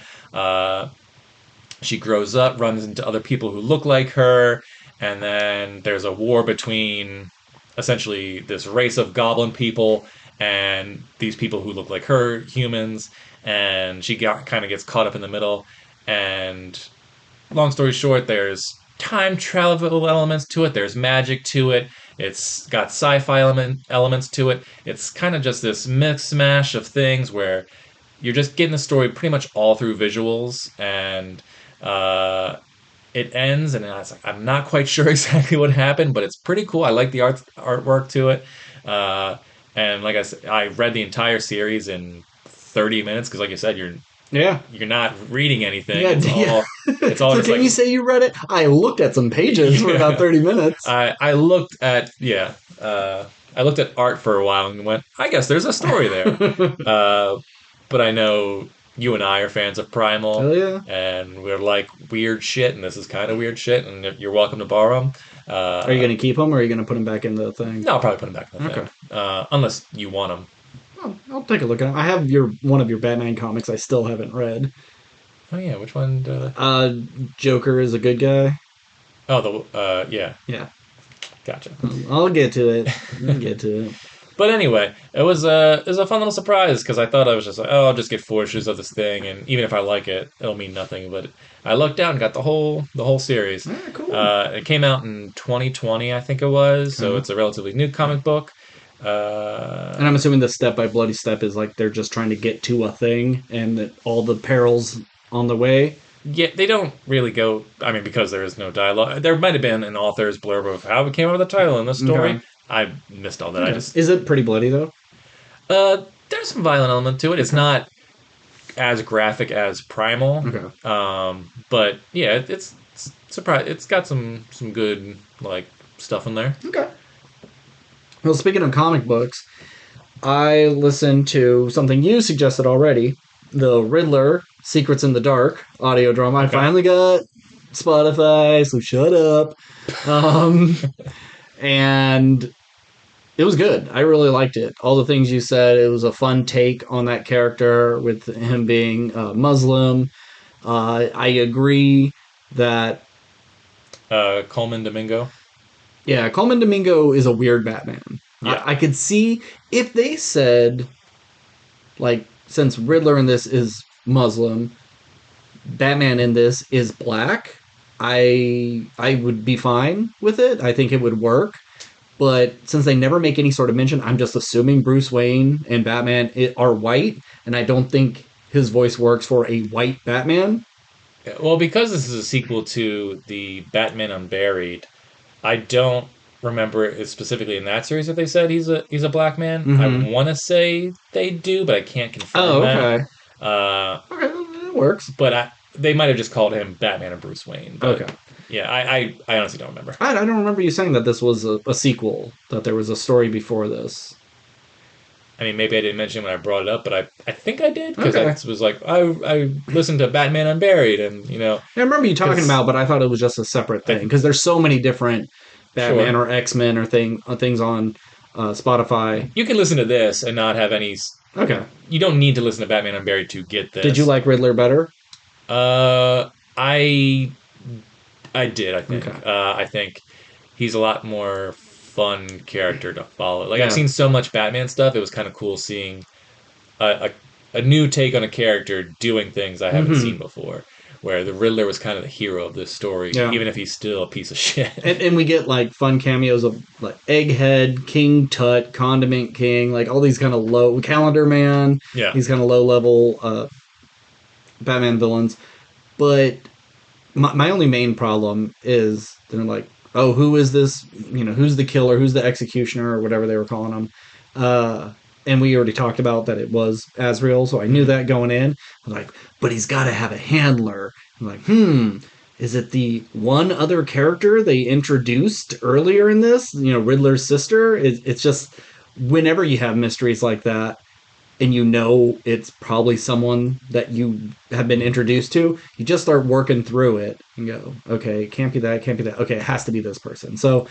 She grows up, runs into other people who look like her, and then there's a war between essentially this race of goblin people and these people who look like her, humans, and kind of gets caught up in the middle. And long story short, there's time travel elements to it. There's magic to it. It's got sci-fi elements to it. It's kind of just this mix mash of things where you're just getting the story pretty much all through visuals, and uh, it ends, and I was like, I'm not quite sure exactly what happened, but it's pretty cool. I like the artwork to it, uh, and like I said, I read the entire series in 30 minutes because, like you said, Yeah. you're not reading anything. Yeah. Yeah. It's all So just can like you say you read it? I looked at some pages for about yeah. 30 minutes. I looked at I looked at art for a while and went, I guess there's a story there. Uh, but I know you and I are fans of Primal, Hell yeah. and we're like weird shit, and this is kind of weird shit, and you're welcome to borrow them. Are you going to keep them or are you going to put them back in the thing? No, I'll probably put them back in the Okay. thing, unless you want them. I'll take a look at them. I have one of your Batman comics I still haven't read. Oh yeah, which one? Uh, Joker is a good guy. Oh, yeah, Yeah. gotcha. I'll get to it. I'll get to it. But anyway, it was a fun little surprise because I thought I was just like, oh, I'll just get 4 issues of this thing, and even if I like it, it'll mean nothing. But I looked out and got the whole series. Ah, cool. It came out in 2020, I think it was, so Okay. it's a relatively new comic book. And I'm assuming the step by bloody step is like they're just trying to get to a thing and that all the perils on the way. Yeah, they don't really go. I mean, because there is no dialogue. There might have been an author's blurb of how it came up with the title in the story. Okay. I missed all that. I Okay. just Is it pretty bloody though? there's some violent element to it. It's Okay. not as graphic as Primal, Okay. but yeah, it's surprise. It's got some good like stuff in there. Okay. Well, speaking of comic books, I listened to something you suggested already, the Riddler Secrets in the Dark audio drama. I Okay. finally got Spotify, so shut up. Um, and it was good. I really liked it. All the things you said. It was a fun take on that character with him being Muslim. I agree that Coleman Domingo. yeah, Coleman Domingo is a weird Batman. Yeah. I could see if they said like since Riddler in this is Muslim, Batman in this is black. I would be fine with it. I think it would work. But since they never make any sort of mention, I'm just assuming Bruce Wayne and Batman are white, and I don't think his voice works for a white Batman. Well, because this is a sequel to the Batman Unburied, I don't remember it specifically in that series that they said he's a black man. I Mm-hmm. want to say they do, but I can't confirm Oh, that. okay. Uh, Okay, it works. but they might have just called him Batman and Bruce Wayne. But Okay. yeah, I honestly don't remember. I don't remember you saying that this was a sequel, that there was a story before this. I mean, maybe I didn't mention it when I brought it up, but I think I did because I Okay. was like, I listened to Batman Unburied, and I remember you talking because about, but I thought it was just a separate thing I because there's so many different Batman sure or X Men or things on Spotify. you can listen to this and not have any. Okay. You don't need to listen to Batman Unburied to get Did you this. like Riddler better? Uh, I I did. I think. Okay. I think he's a lot more fun character to follow. Like I've Yeah. seen so much Batman stuff. It was kind of cool seeing a, a new take on a character doing things I haven't Hmm. seen before. Where the Riddler was kind of the hero of this story, Yeah. even if he's still a piece of shit. And we get like fun cameos of like Egghead, King Tut, Condiment King, like all these kind of low Calendar Man, Yeah. these kind of low level Batman villains. But my only main problem is they're like, oh, who is this? You know, who's the killer? Who's the executioner or whatever they were calling him? And we already talked about that it was Azrael, so I knew Hmm. that going in. I was like, but he's got to have a handler. I'm like, is it the one other character they introduced earlier in this? You know, Riddler's sister. It's just whenever you have mysteries like that, and you know it's probably someone that you have been introduced to, you just start working through it and go, okay, it can't be that, it can't be that. Okay, it has to be this person. So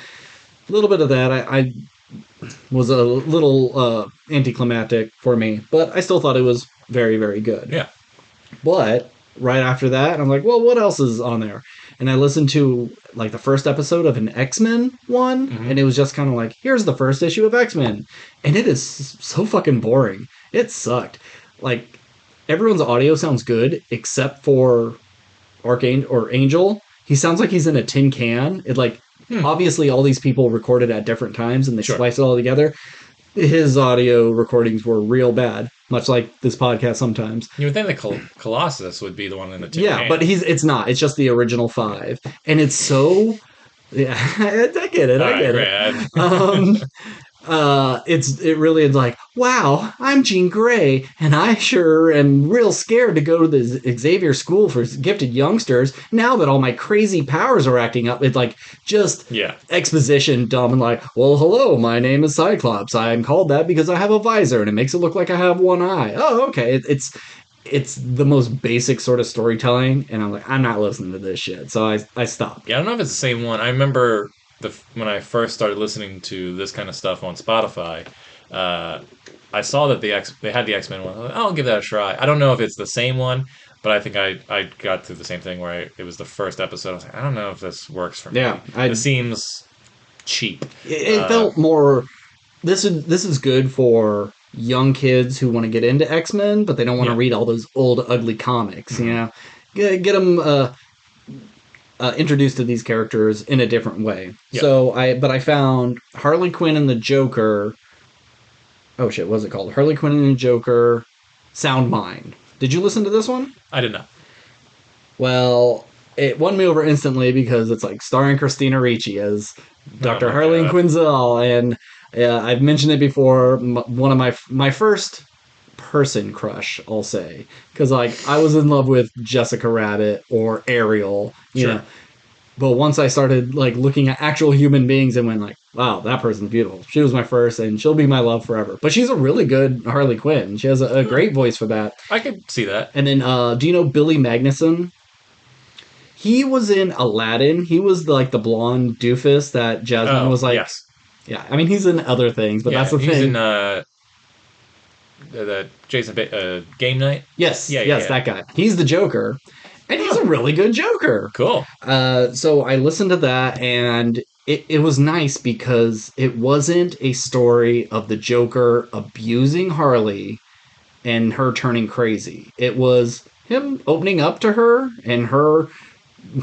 a little bit of that I was a little anticlimactic for me, but I still thought it was very, very good. Yeah. But right after that, I'm like, well, what else is on there? And I listened to like the first episode of an X-Men one, Hmm. and it was just kind of like, here's the first issue of X-Men. And it is so fucking boring. It sucked. Like everyone's audio sounds good except for Archangel or Angel. He sounds like he's in a tin can. It like Hmm. obviously all these people recorded at different times and they Sure. spliced it all together. His audio recordings were real bad, much like this podcast sometimes. You would think the Colossus would be the one in the tin Yeah, but can. it's not. It's just the original five, and it's so. Yeah, I get it. All I right, get it. great. Um, it really is like, wow, I'm Jean Grey, and I sure am real scared to go to the Xavier School for Gifted Youngsters now that all my crazy powers are acting up. It's like just Yeah. exposition dumb and like, well, hello, my name is Cyclops. I'm called that because I have a visor and it makes it look like I have one eye. Oh, okay. It's the most basic sort of storytelling, and I'm like, I'm not listening to this shit. So I stopped. Yeah, I don't know if it's the same one. I remember when I first started listening to this kind of stuff on Spotify. Uh, I saw that they had the X-Men one. I was like, I'll give that a try. I don't know if it's the same one, but I think I got through the same thing where it was the first episode. I was like, I don't know if this works for Yeah, me. This seems cheap. it felt more. This is good for young kids who want to get into X-Men, but they don't want to Yeah. read all those old ugly comics. You Hmm. know, get them introduced to these characters in a different way. Yeah. But I found Harley Quinn and the Joker. Oh shit, what's it called? Harley Quinn and the Joker, Sound Mind. Did you listen to this one? I did not. Well, it won me over instantly because it's like starring Christina Ricci as Oh Dr. my Harleen god. Quinzel, and I've mentioned it before. One of my first person crush, I'll say, because like I was in love with Jessica Rabbit or Ariel, you know. Sure. But once I started like looking at actual human beings and went like, wow, that person's beautiful. She was my first, and she'll be my love forever. But she's a really good Harley Quinn. She has a Huh. great voice for that. I could see that. And then, do you know Billy Magnuson? He was in Aladdin. He was like the blonde doofus that Jasmine Oh, was like. yes. Yeah, I mean he's in other things, but that's Yeah, the he's in thing. the Game Night. Yes, Yeah, yeah, yes, yeah. that guy. He's the Joker, and he's Huh. a really good Joker. Cool. So I listened to that, and it was nice because it wasn't a story of the Joker abusing Harley and her turning crazy. It was him opening up to her and her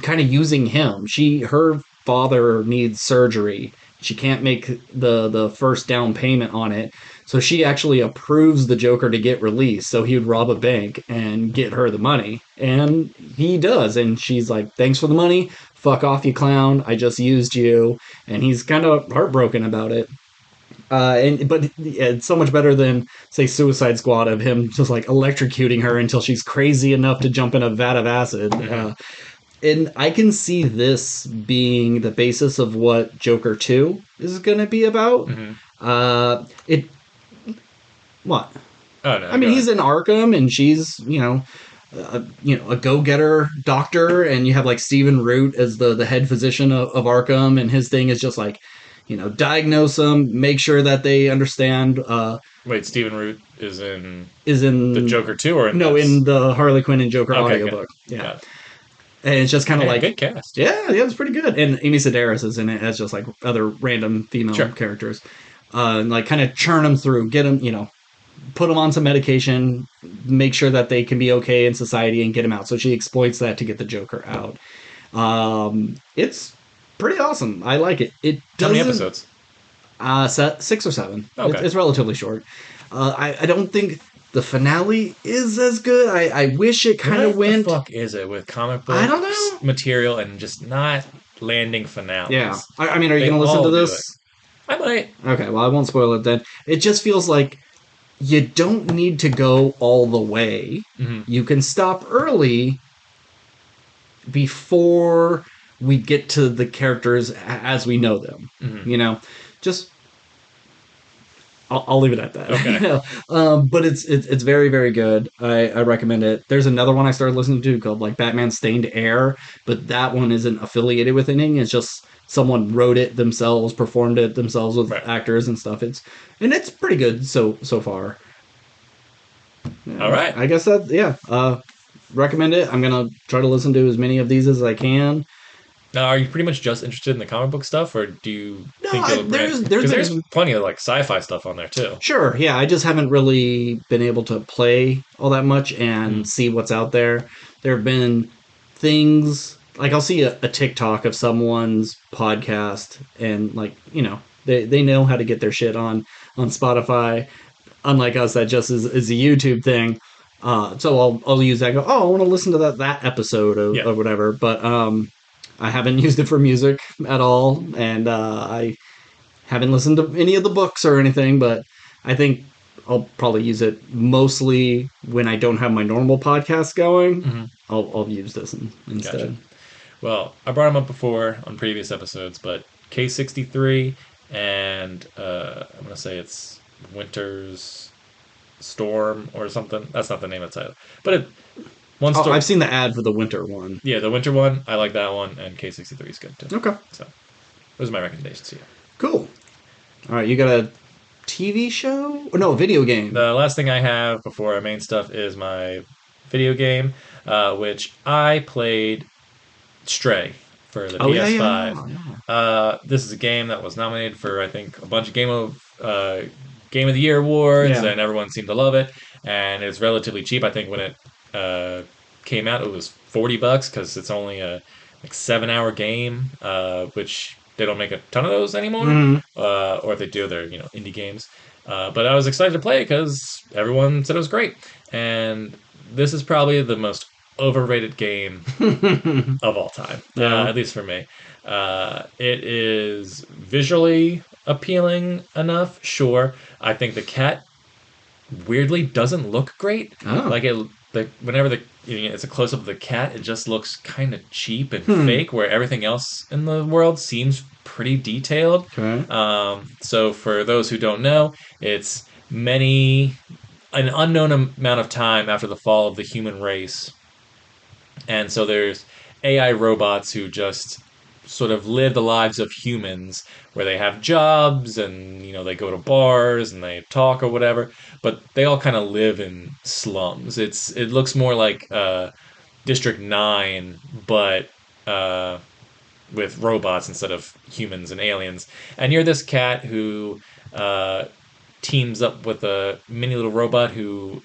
kind of using him. Her father needs surgery. She can't make the first down payment on it. So she actually approves the Joker to get released. So he would rob a bank and get her the money. And he does. And she's like, thanks for the money. Fuck off, you clown. I just used you. And he's kind of heartbroken about it. But yeah, it's so much better than say Suicide Squad of him just like electrocuting her until she's crazy enough to jump in a vat of acid. Hmm. And I can see this being the basis of what Joker 2 is going to be about. Hmm. It what? Oh no, I mean, go he's ahead. in Arkham, and she's a go-getter doctor, and you have like Stephen Root as the head physician of Arkham, and his thing is just like, diagnose them, make sure that they understand. Wait, Stephen Root is in Is the in Joker 2 or in no this? in the Harley Quinn and Joker Okay, good. audiobook. Yeah. Got it. And it's just kind of Man, like, good cast. yeah, it's pretty good. And Amy Sedaris is in it as just like other random female Sure. characters, and like kind of churn them through, get them, put them on some medication, make sure that they can be okay in society, and get them out. So she exploits that to get the Joker out. It's pretty awesome. I like it. It How many doesn't episodes? six or seven. Okay. It's relatively short. I don't think the finale is as good. I wish it kind of What the went. fuck is it with comic I don't books know. material and just not landing Yeah. finales? I mean, are you They going to listen to all do this? it. I might. Okay, well, I won't spoil it then. It just feels like you don't need to go all the way. Hmm. You can stop early before we get to the characters as we know them. Hmm. Just I'll leave it at that. Okay. But it's very very good. I recommend it. There's another one I started listening to called like Batman Stained Air, but that one isn't affiliated with anything. It's just someone wrote it themselves, performed it themselves with Right. actors and stuff. It's pretty good so far. All Yeah, right. I guess that yeah. Recommend it. I'm gonna try to listen to as many of these as I can. Now, are you pretty much just interested in the comic book stuff, or do you No, think you'll branch? there's Because there's been plenty of like sci-fi stuff on there too. sure, yeah. I just haven't really been able to play all that much Mm. and see what's out there. There have been things like I'll see a TikTok of someone's podcast and like they know how to get their shit on Spotify. Unlike us, that just is a YouTube thing. So I'll use that. And go, oh, I want to listen to that episode Yeah. or whatever. But I haven't used it for music at all, and I haven't listened to any of the books or anything. But I think I'll probably use it mostly when I don't have my normal podcast going. Hmm. I'll use this Gotcha. instead. Well, I brought him up before on previous episodes, but K63 and I'm gonna say it's Winter's Storm or something. That's not the name of the title, but one Oh, story. I've seen the ad for the winter one. Yeah, the Winter one. I like that one, and K63 is good too. Okay, So those are my recommendations to you. cool. All right, you got a TV show? Or no, a video game. The last thing I have before our main stuff is my video game, which I played Stray for the Oh yeah, PS5. yeah, yeah. This is a game that was nominated for I think a bunch of Game of the Year awards, Yeah. and everyone seemed to love it. And it's relatively cheap. I think when it came out, it was $40 because it's only a like 7 hour game, which they don't make a ton of those anymore. Mhm. Or if they do, they're indie games. But I was excited to play it because everyone said it was great, and this is probably the most overrated game of all time, Yeah. at least for me. It is visually appealing enough, sure. I think the cat weirdly doesn't look great. Oh. Whenever it's a close up of the cat, it just looks kind of cheap and Hmm. fake. Where everything else in the world seems pretty detailed. Okay. So for those who don't know, it's an unknown amount of time after the fall of the human race, and so there's AI robots who just sort of live the lives of humans where they have jobs and they go to bars and they talk or whatever, but they all kind of live in slums. It looks more like District 9 but with robots instead of humans and aliens. And you're this cat who teams up with a mini little robot who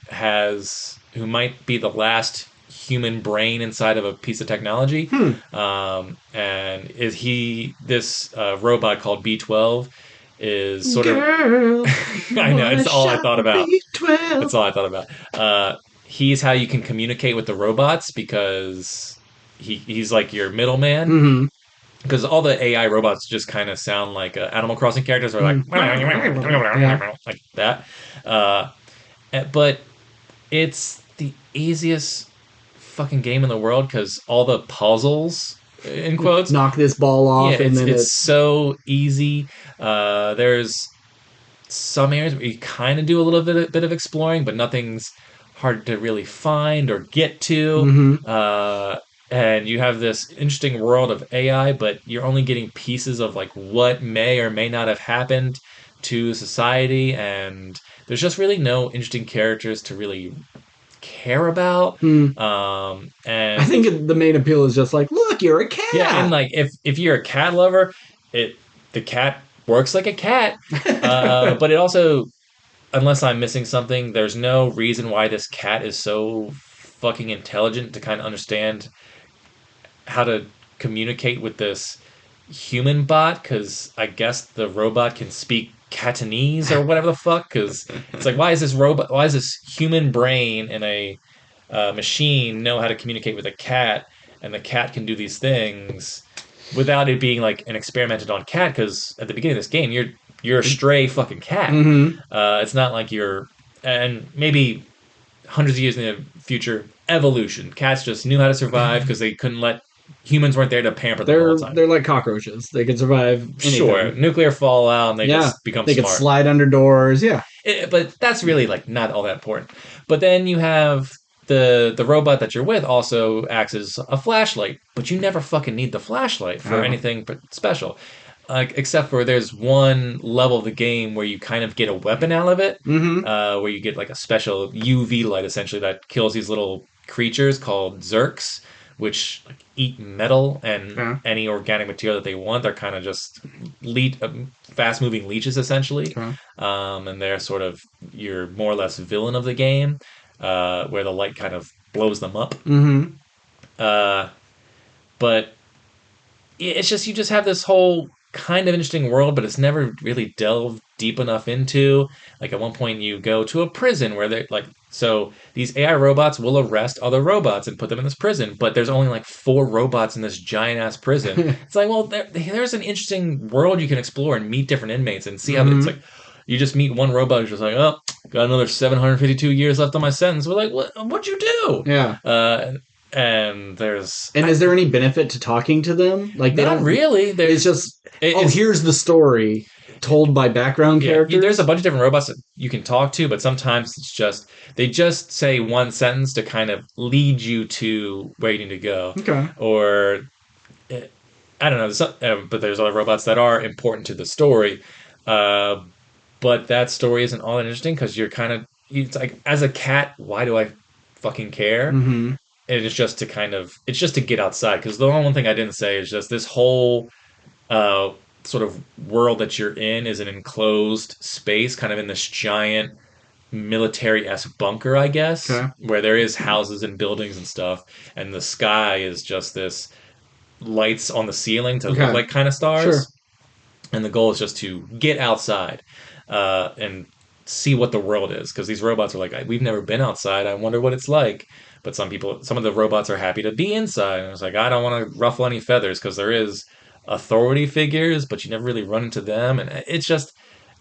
might be the last human brain inside of a piece of technology. And is he this robot called B12 is sort of Girl, I know it's all I shot thought about. B12. That's all I thought about. He's how you can communicate with the robots because he's like your middleman. Mm-hmm. Because all the AI robots just kind of sound like Animal Crossing characters, are like Yeah. like that. Uh, but it's the easiest fucking game in the world because all the puzzles, in quotes, Knock this ball yeah, off, and it's then it's so easy. There's some areas where you kind of do a little bit of exploring, but nothing's hard to really find or get to. Mm-hmm. And you have this interesting world of AI, but you're only getting pieces of like what may or may not have happened to society, and there's just really no interesting characters to really care about. Hmm. I And think the main appeal is just like, look, you're a yeah, and cat. like if you're a cat lover, it the cat works like a cat. But it also, unless I'm missing something, there's no reason why this cat is so fucking intelligent to kind of understand how to communicate with this human bot, because I guess the robot can speak Catanese or whatever the fuck. Because it's like, why is this human brain in a machine know how to communicate with a cat, and the cat can do these things without it being like an experimented on cat? Because at the beginning of this game, you're a stray fucking cat. Hmm. It's not like you're, and maybe hundreds of years in the future, evolution. Cats just knew how to survive because they couldn't let humans weren't there to pamper them the whole time. They're like cockroaches. They can survive Sure, anything. nuclear fallout and they Yeah, just become they could smart. slide under doors. Yeah. But that's really like not all that important. But then you have the robot that you're with also acts as a flashlight, but you never fucking need the flashlight for Oh. anything special. Except for there's one level of the game where you kind of get a weapon out of it, Mm-hmm. where you get like a special UV light essentially that kills these little creatures called Zerks, which like, eat metal and Okay. any organic material that they want. They're kind of just fast moving leeches essentially, Okay. and they're sort of your more or less villain of the game, where the light kind of blows them up. Mm-hmm. Uh, but it's just you just have this whole kind of interesting world, but it's never really delved deep enough into. Like at one point, you go to a prison where they like so these AI robots will arrest other robots and put them in this prison, but there's only like four robots in this giant ass prison. It's like, well, there's an interesting world you can explore and meet different inmates and see how it's Mm-hmm. like. You just meet one robot who's just like, oh, got another 752 years left on my sentence. We're like, what'd you do? Yeah. And there's And is there any benefit to talking to them? Like they not don't. really. It's just, oh, It's here's the story told by background yeah. There's a characters. bunch of different robots that you can talk to, but sometimes it's just they just say one sentence to kind of lead you to where you need to go, Okay. or eh, I don't know. But there's other robots that are important to the story, uh, but that story isn't all that interesting because you're kind of it's like as a cat, why do I fucking care? Mm-hmm. And it's just to kind of it's just to get outside because the only one thing I didn't say is just this whole uh, sort of world that you're in is an enclosed space, kind of in this giant military-esque bunker, I guess, Okay. where there is houses and buildings and stuff, and the sky is just this lights on the ceiling to look Okay. like kind of Sure. stars. And the goal is just to get outside and see what the world is, because these robots are like, we've never been outside. I wonder what it's like. But some of the robots are happy to be inside. And it's like, I don't want to ruffle any feathers because there is authority figures, but you never really run into them. And it's just,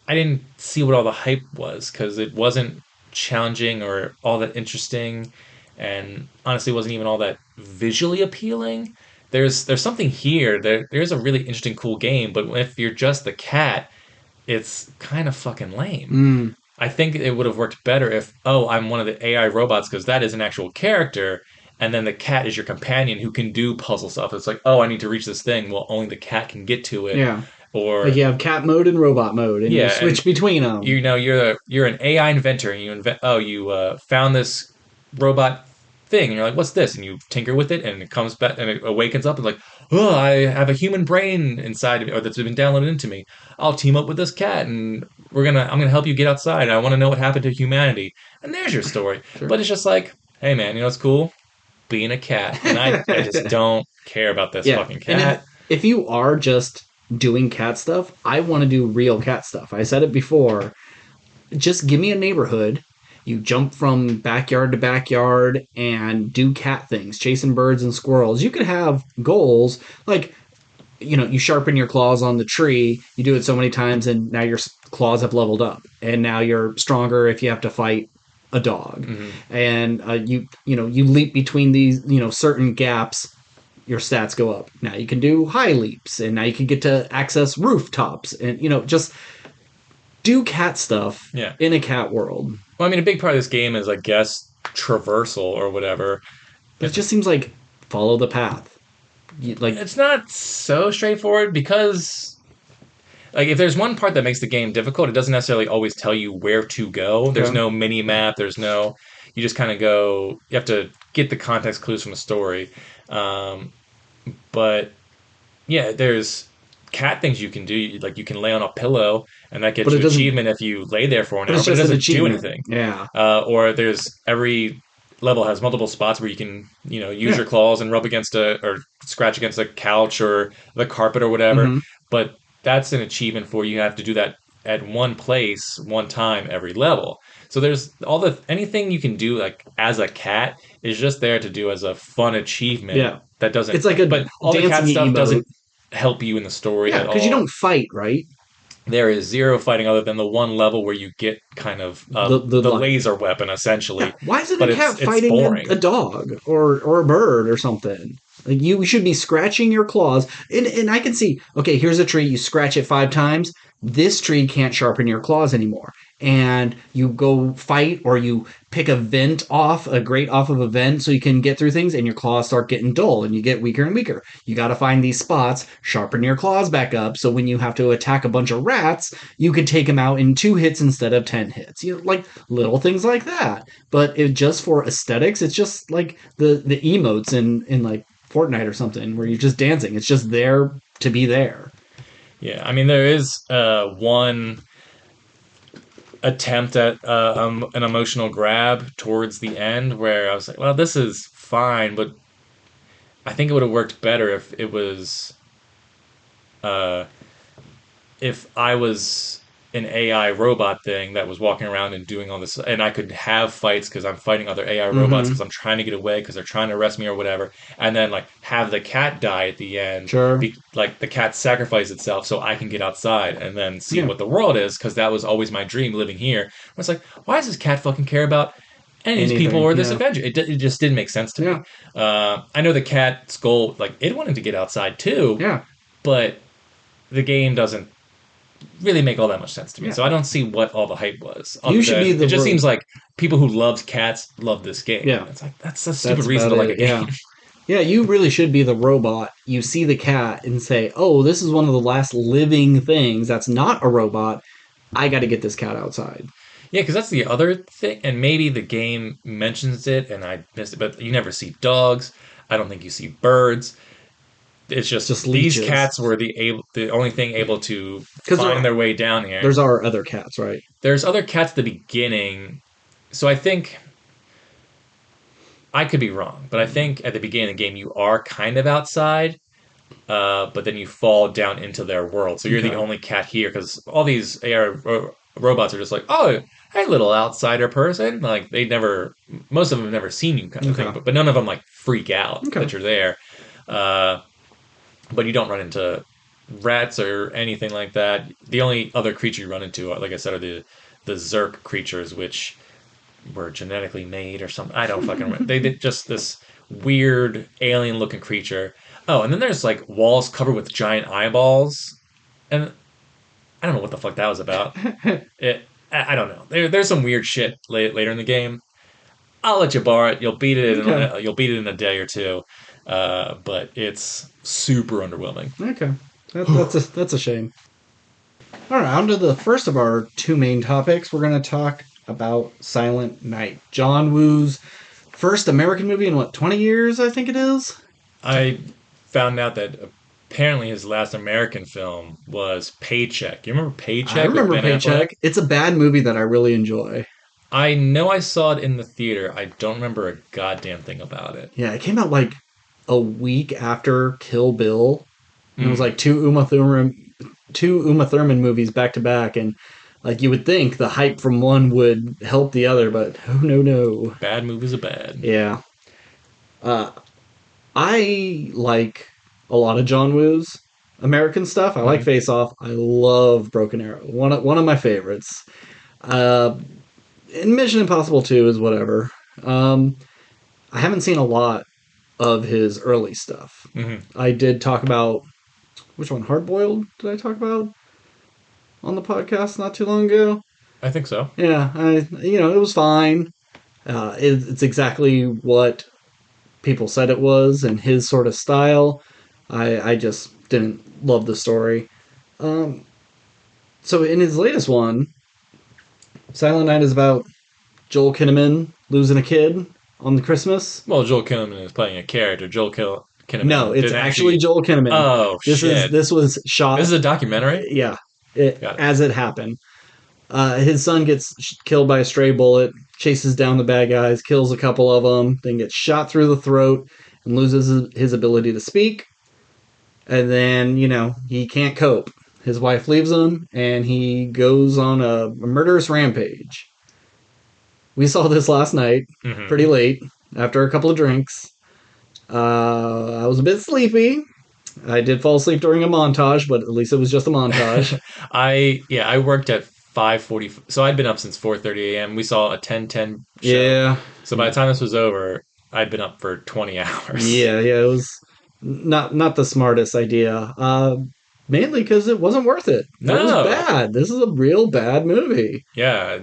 I didn't see what all the hype was because it wasn't challenging or all that interesting, and honestly, wasn't even all that visually appealing. There's something here. There's a really interesting, cool game, but if you're just the cat, it's kind of fucking lame. Mm. I think it would have worked better if, oh, I'm one of the AI robots because that is an actual character, and then the cat is your companion who can do puzzle stuff. It's like, oh, I need to reach this thing. Well, only the cat can get to it. Yeah. Like Or you have cat mode and robot mode, and you yeah, and switch between them. you're an AI inventor, and you found this robot thing, and you're like, what's this? And you tinker with it, and it comes back, and it awakens up, and like, oh, I have a human brain inside of me, or that's been downloaded into me. I'll team up with this cat, and I'm gonna help you get outside. I want to know what happened to humanity, and there's your story. Sure. But it's just like, hey man, you know what's cool? Being a cat, and I just don't care about this Yeah. fucking And cat. if you are just doing cat stuff, I want to do real cat stuff. I said it before. Just give me a neighborhood. You jump from backyard to backyard and do cat things, chasing birds and squirrels. You could have goals like, you sharpen your claws on the tree. You do it so many times, and now your claws have leveled up, and now you're stronger if you have to fight a dog. Hmm. And you leap between these certain gaps. Your stats go up. Now you can do high leaps, and now you can get to access rooftops, and just do cat stuff Yeah. in a cat world. Well, I mean, a big part of this game is, I guess, traversal or whatever. It just seems like follow the path. Like, It's not so straightforward because, like, if there's one part that makes the game difficult, it doesn't necessarily always tell you where to go. There's okay. no mini map. There's no. You just kind of go. You have to get the context clues from the story. Um, but yeah, there's cat things you can do. Like you can lay on a pillow, and that But gets it you doesn't. achievement if you lay there for an But hour. it's But it just an doesn't do achievement. anything. Yeah. Or there's every level has multiple spots where you can use Yeah. your claws and rub against a or scratch against a couch or the carpet or whatever. Mm-hmm. But that's an achievement for you have to do that at one place one time every level. So there's all the anything you can do like as a cat is just there to do as a fun achievement Yeah. that It's doesn't like a but all the dancing cat stuff emote. doesn't help you in the story Yeah, at because you all. don't fight, right? There is zero fighting other than the one level where you get kind of The the like. laser weapon essentially, Yeah. Why isn't a but cat it's fighting a boring. dog or a bird or something? Like you should be scratching your claws. And I can see, okay, here's a tree, you scratch it 5 times. This tree can't sharpen your claws anymore. And you go fight or you pick a grate off of a vent so you can get through things, and your claws start getting dull and you get weaker and weaker. You got to find these spots, sharpen your claws back up so when you have to attack a bunch of rats, you could take them out in 2 hits instead of 10 hits. Like little things like that. But it just for aesthetics, it's just like the emotes in like Fortnite or something where you're just dancing. It's just there to be there. Yeah, I mean there is one attempt at an emotional grab towards the end where I was like, well, this is fine, but I think it would have worked better uh, if I was an AI robot thing that was walking around and doing all this, and I could have fights because I'm fighting other AI robots Mm-hmm. because I'm trying to get away because they're trying to arrest me or whatever, and then like have the cat die at the end, Sure. like the cat sacrifice itself so I can get outside and then see Yeah. what the world is because that was always my dream living here. It's like, why does this cat fucking care about any of these people Anything. or this Yeah. adventure? It just didn't make sense to me. Yeah. I know the cat's goal, like it wanted to get outside too, Yeah. but the game doesn't really make all that much sense to me. Yeah. So I don't see what all the hype was, You other should be than it the just seems like people who loved cats love this game. yeah. It's like that's a stupid That's reason about to like a it. Yeah. game. Yeah, you really should be the robot. You see the cat and say, "Oh, this is one of the last living things that's not a robot. I got to get this cat outside." Yeah, because that's the other thing, and maybe the game mentions it and I missed it, but you never see dogs. I don't think you see birds. It's just Just these leeches. cats were the only thing able to Because find their way down here. there's our other cats, right? There's other cats at the beginning, so I think I could be wrong, but I think at the beginning of the game you are kind of outside, but then you fall down into their world. So you're the Okay. only cat here because all these AI robots are just like, oh, hey, little outsider person. Like most of them have never seen you, kind of thing. Okay. But none of them like freak out Okay. that you're there. Uh, but you don't run into rats or anything like that. The only other creature you run into, like I said, are the Zerk creatures, which were genetically made or something. I don't fucking remember. They did just this weird alien looking creature. Oh, and then there's like walls covered with giant eyeballs, and I don't know what the fuck that was about. I don't know. There's some weird shit later in the game. I'll let you borrow it. Okay. You'll beat it in a day or two. But it's super underwhelming. Okay. That's a shame. All right, on to the first of our two main topics. We're going to talk about Silent Night, John Woo's first American movie in what 20 years, I think it is. I found out that apparently his last American film was Paycheck. You remember I Paycheck with remember Ben Affleck? Paycheck. It's a bad movie that I really enjoy. I know I saw it in the theater. I don't remember a goddamn thing about it. Yeah, it came out like a week after Kill Bill, and it was Mm, like two Uma Thurman movies back to back, and like you would think the hype from one would help the other, but oh no no. bad movies are bad. Yeah. Uh, I like a lot of John Woo's American stuff. I like Hmm. Face Off. I love Broken Arrow. One of my favorites. Uh, and Mission Impossible 2 is whatever. Um, I haven't seen a lot of his early stuff. Hmm. I did talk about which one? Hardboiled? Did I talk about on the podcast not too long ago? I think so. Yeah, it was fine. It's exactly what people said it was and his sort of style. I just didn't love the story. Um, so in his latest one, Silent Night is about Joel Kinnaman losing a kid on the Christmas. Well, Joel Kinnaman is playing a character. No, Kinnaman it's didn't actually actually. Joel Kinnaman. Oh shit! This was This shot. is a documentary. Yeah, Got it. as it happened. His son gets killed by a stray bullet, chases down the bad guys, kills a couple of them, then gets shot through the throat and loses his ability to speak. And then, he can't cope. His wife leaves him and he goes on a murderous rampage. We saw this last night, Hmm. pretty late, after a couple of drinks. I was a bit sleepy. I did fall asleep during a montage, but at least it was just a montage. I worked at 5:40, so I'd been up since 4:30 a.m. We saw a 10:10 show, Yeah, so by the time this was over, I'd been up for 20 hours. yeah. It was not the smartest idea. Mainly because it wasn't worth it. It was No, bad. This is a real bad movie. yeah,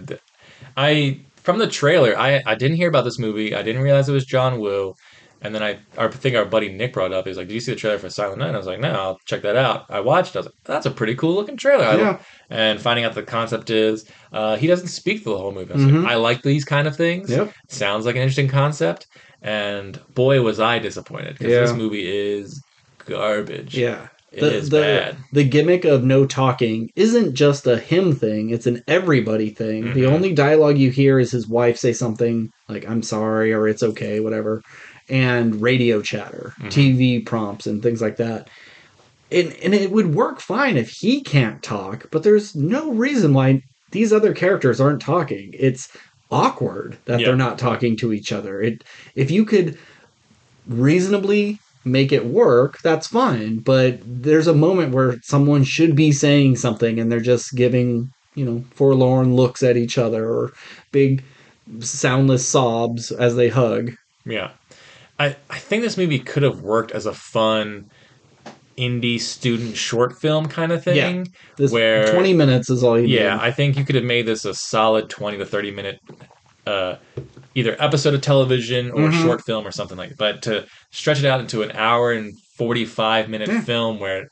I from the trailer, I didn't hear about this movie. I didn't realize it was John Woo, and then I think our buddy Nick brought it up. He was like, "Did you see the trailer for Silent Night?" And I was like, "No, I'll check that out." I watched. I was like, "That's a pretty cool looking trailer." Yeah. And finding out the concept is he doesn't speak the whole movie. I was like, Mm-hmm. "I like these kind of things. Yep. Sounds like an interesting concept." And boy, was I disappointed because this Yeah. movie is garbage. Yeah. It The is the bad. the gimmick of no talking isn't just a him thing, it's an everybody thing. The Hmm. only dialogue you hear is his wife say something like I'm sorry or it's okay, whatever, and radio chatter, Hmm. TV prompts and things like that. And it would work fine if he can't talk, but there's no reason why these other characters aren't talking. It's awkward that they're Yeah. not talking to each other. It if you could reasonably make it work, that's fine. But there's a moment where someone should be saying something and they're just giving, forlorn looks at each other or big soundless sobs as they hug. Yeah. I think this movie could have worked as a fun indie student short film kind of Yeah. thing This where 20 minutes is all you yeah, need. I think you could have made this a solid 20 to 30 minute uh either episode of television or Mm-hmm. short film or something like that. But to stretch it out into an hour and 45-minute Yeah. film where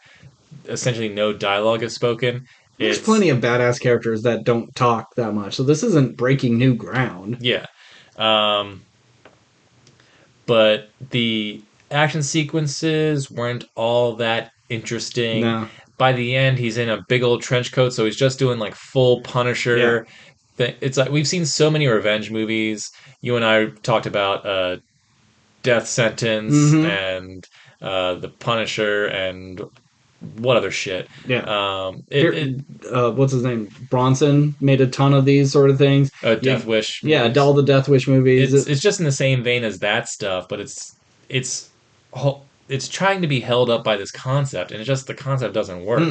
essentially no dialogue is spoken, There's it's plenty of badass characters that don't talk that much. So this isn't breaking new ground. yeah. Um but the action sequences weren't all that interesting. No. By the end, he's in a big old trench coat, so he's just doing like full Yeah. Punisher. It's like we've seen so many revenge movies. You and I talked about Death Sentence Mm-hmm. and the Punisher and what other shit. Yeah. It, it What's his name? Bronson made a ton of these sort of things. Death Wish Yeah, movies. all the Death Wish movies. It's just in the same vein as that stuff, but it's it's trying to be held up by this concept, and it's just the concept doesn't work.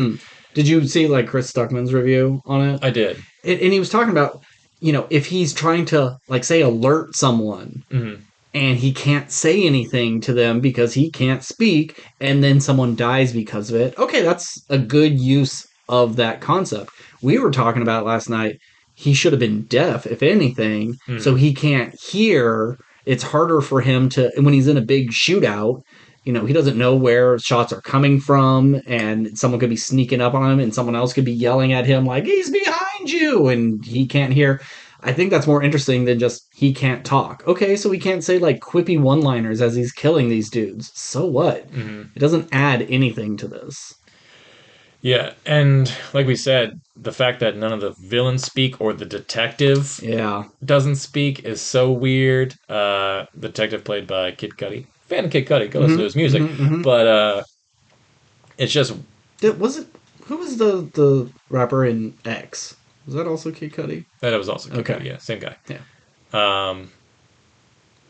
Did you see like Chris Stuckman's review on it? I did. And he was talking about, if he's trying to like say alert someone Hmm. and he can't say anything to them because he can't speak, and then someone dies because of it. Okay, that's a good use of that concept. We were talking about last night. He should have been deaf, if anything, so Hmm. he can't hear. It's harder for him to when he's in a big shootout. He doesn't know where shots are coming from, and someone could be sneaking up on him, and someone else could be yelling at him like "He's behind you," and he can't hear. I think that's more interesting than just he can't talk. Okay, so he can't say like quippy one liners as he's killing these dudes. So what? Hmm. It doesn't add anything to this. Yeah, and like we said, the fact that none of the villains speak or the detective Yeah. doesn't speak is so weird. Detective played by Kid Cudi. Fan of Kid Cudi, go listen to Mm-hmm. his music. Mm-hmm. Mm-hmm. But it's just Was it? Who was the rapper in X? Was that also Kid Cudi? that it was also Kid Okay. Cudi, yeah, same guy. Yeah. Um,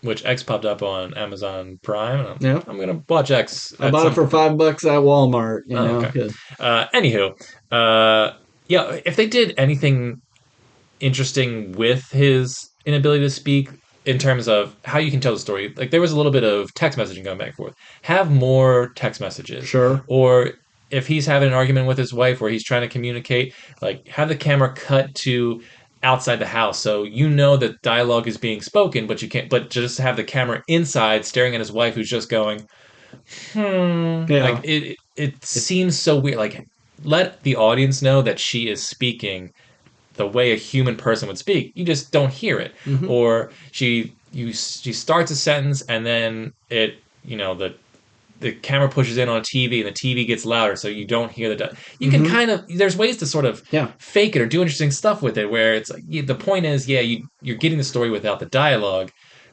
which X popped up on Amazon Prime. And Yeah. I'm gonna watch X I at bought it some for point. $5 at Walmart. Oh, okay. 'Cause- Anywho, yeah, if they did anything interesting with his inability to speak in terms of how you can tell the story, like there was a little bit of text messaging going back and forth. Have more text messages, sure. or if he's having an argument with his wife where he's trying to communicate, like have the camera cut to outside the house so you know that dialogue is being spoken, but you can't. But just have the camera inside, staring at his wife, who's just going, Yeah. like it seems so weird. Like let the audience know that she is speaking the way a human person would speak. You just don't hear it. Hmm. Or she starts a sentence and then the camera pushes in on a TV and the TV gets louder, so you don't hear you can Hmm. kind of there's ways to sort of Yeah. fake it or do interesting stuff with it where it's like the point is you're getting the story without the dialogue,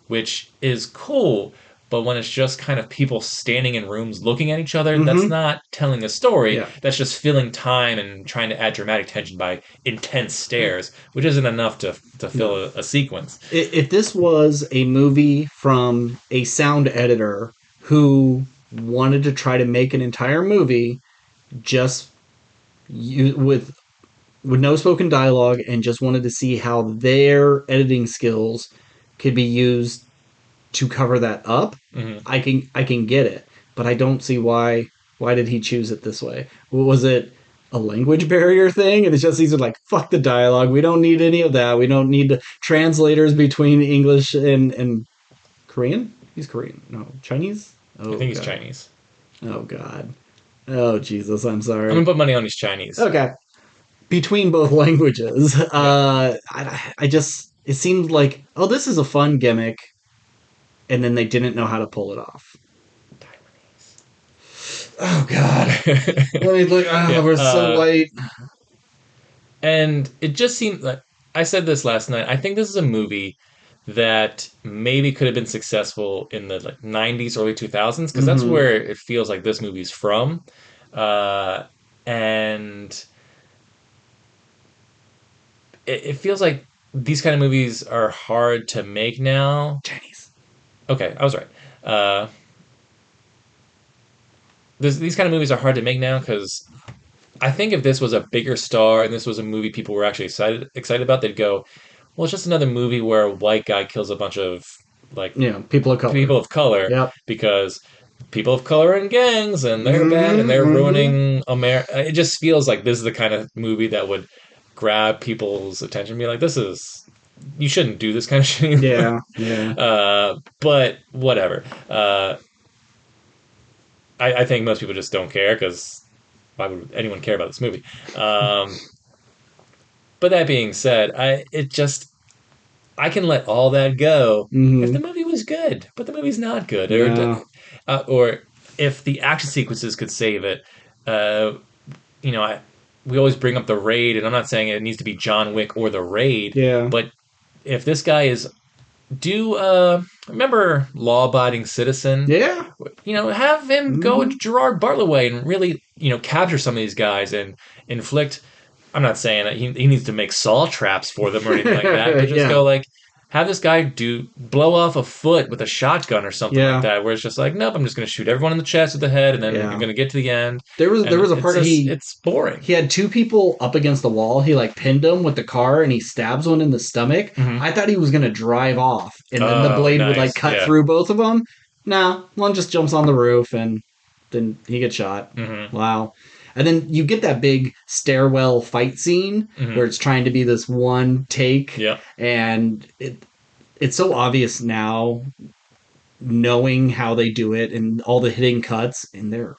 which is cool. But when it's just kind of people standing in rooms looking at each other, that's Hmm. not telling a story. Yeah. That's just filling time and trying to add dramatic tension by intense stares, which isn't enough to No. fill a sequence. If this was a movie from a sound editor who wanted to try to make an entire movie just with no spoken dialogue and just wanted to see how their editing skills could be used to cover that up, Hmm. I can get it. But I don't see why did he choose it this way? Was it a language barrier thing? And it's just these are like, fuck the dialogue. We don't need any of that. We don't need the translators between English and Korean? He's Korean. No, Chinese? I Oh think he's god. Chinese. Oh god. Oh Jesus, I'm I'm sorry. gonna put money on he's Chinese. Okay. Between both languages, Yeah. I just it seemed like, oh, this is a fun gimmick, and then they didn't know how to pull it off. Oh God, let me look. Oh, Yeah. we're so white. And it just seemed like I said this last night. I think this is a movie that maybe could have been successful in the like 90s, early 2000s, because that's Mm-hmm. where it feels like this movie's from. Uh, and it feels like these kind of movies are hard to make now. Chinese. Okay, I was right. Uh, these kind of movies are hard to make now because I think if this was a bigger star and this was a movie people were actually excited about, they'd go, "Well, it's just another movie where a white guy kills a bunch of like Yeah, people of color. people of color Yep. because people of color are in gangs and they're bad and Mm-hmm. they're Mm-hmm. ruining America." It just feels like this is the kind of movie that would grab people's attention, and be like, "This is you shouldn't do this kind of shit anymore." Yeah. Yeah. But whatever. I think most people just don't care because why would anyone care about this movie? Um, but that being said, I can let all that go if the Mm-hmm. movie was good, but the movie's not good, Yeah. or if the action sequences could save it. Uh, you know, we always bring up the raid, and I'm not saying it needs to be John Wick or the raid, Yeah. but if this guy is do remember Law Abiding Citizen, Yeah. have him go Mm-hmm. Gerard Butler way and really capture some of these guys and inflict. I'm not saying that he needs to make saw traps for them or anything like that, but just Yeah. go like have this guy blow off a foot with a shotgun or something like Yeah. that, where it's just like, nope, I'm just going to shoot everyone in the chest with the head, and then you're Yeah. going to get to the end, There was and a part it's boring. he had two people up against the wall. He like pinned them with the car and he stabs one in the stomach. Hmm. I thought he was gonna drive off and then the Oh, blade would like nice, cut yeah. through both of them. Nah, one just jumps on the roof and then he gets shot. Hmm. Wow. And then you get that big stairwell fight scene where Hmm. it's trying to be this one take, Yeah. and it's so obvious now, knowing how they do it and all the hitting cuts, and they're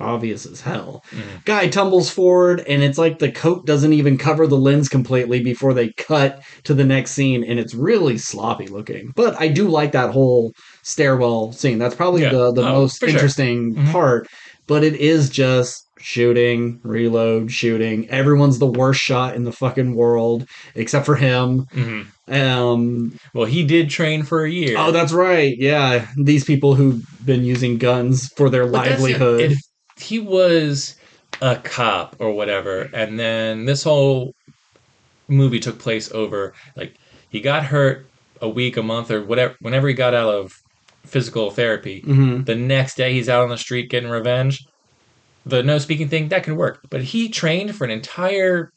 obvious as hell. Hmm. Guy tumbles forward, and it's like the coat doesn't even cover the lens completely before they cut to the next scene, and it's really sloppy looking. But I do like that whole stairwell scene. That's probably Yeah. the Oh, most for sure. interesting Hmm. part. But it is just shooting, reload, shooting. Everyone's the worst shot in the fucking world except for him. Hmm. Um, Well, he did train for a oh, year. that's right. Yeah, these people who've been using guns for their But that's it. livelihood. If he was a cop or whatever, and then this whole movie took place over like he got hurt a week, a month, or whatever, whenever he got out of physical therapy, Hmm. the next day he's out on the street getting revenge. The no speaking thing that can work, but he trained for an entire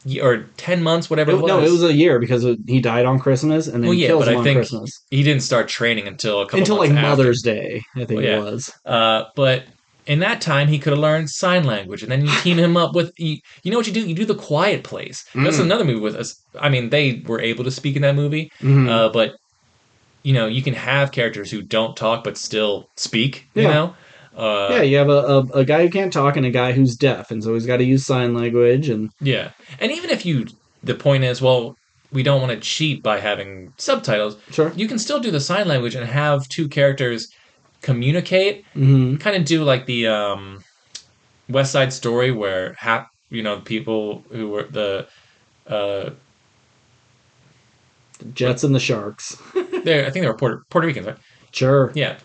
year, or 10 months, whatever it No, it was. was a year because he died on Christmas and then Well, he yeah, kills but him I on think Christmas he didn't start training until a couple until months like after. Mother's Day, I think Well, it yeah. was. But in that time, he could have learned sign language, and then you team him up with you know what you do? You do the Quiet Place. That's Mm. another movie with us. I mean, they were able to speak in that movie, Hmm. but you can have characters who don't talk but still speak. Yeah, yeah. Uh, You have a guy who can't talk and a guy who's deaf, and so he's got to use sign language. And yeah. And even if you the point is, well, we don't want to cheat by having subtitles. Sure. You can still do the sign language and have two characters communicate. Hmm. Kind of do like the West Side Story, where people who were the uh, Jets and the Sharks. I think they were Puerto Ricans, right? Sure. Yeah,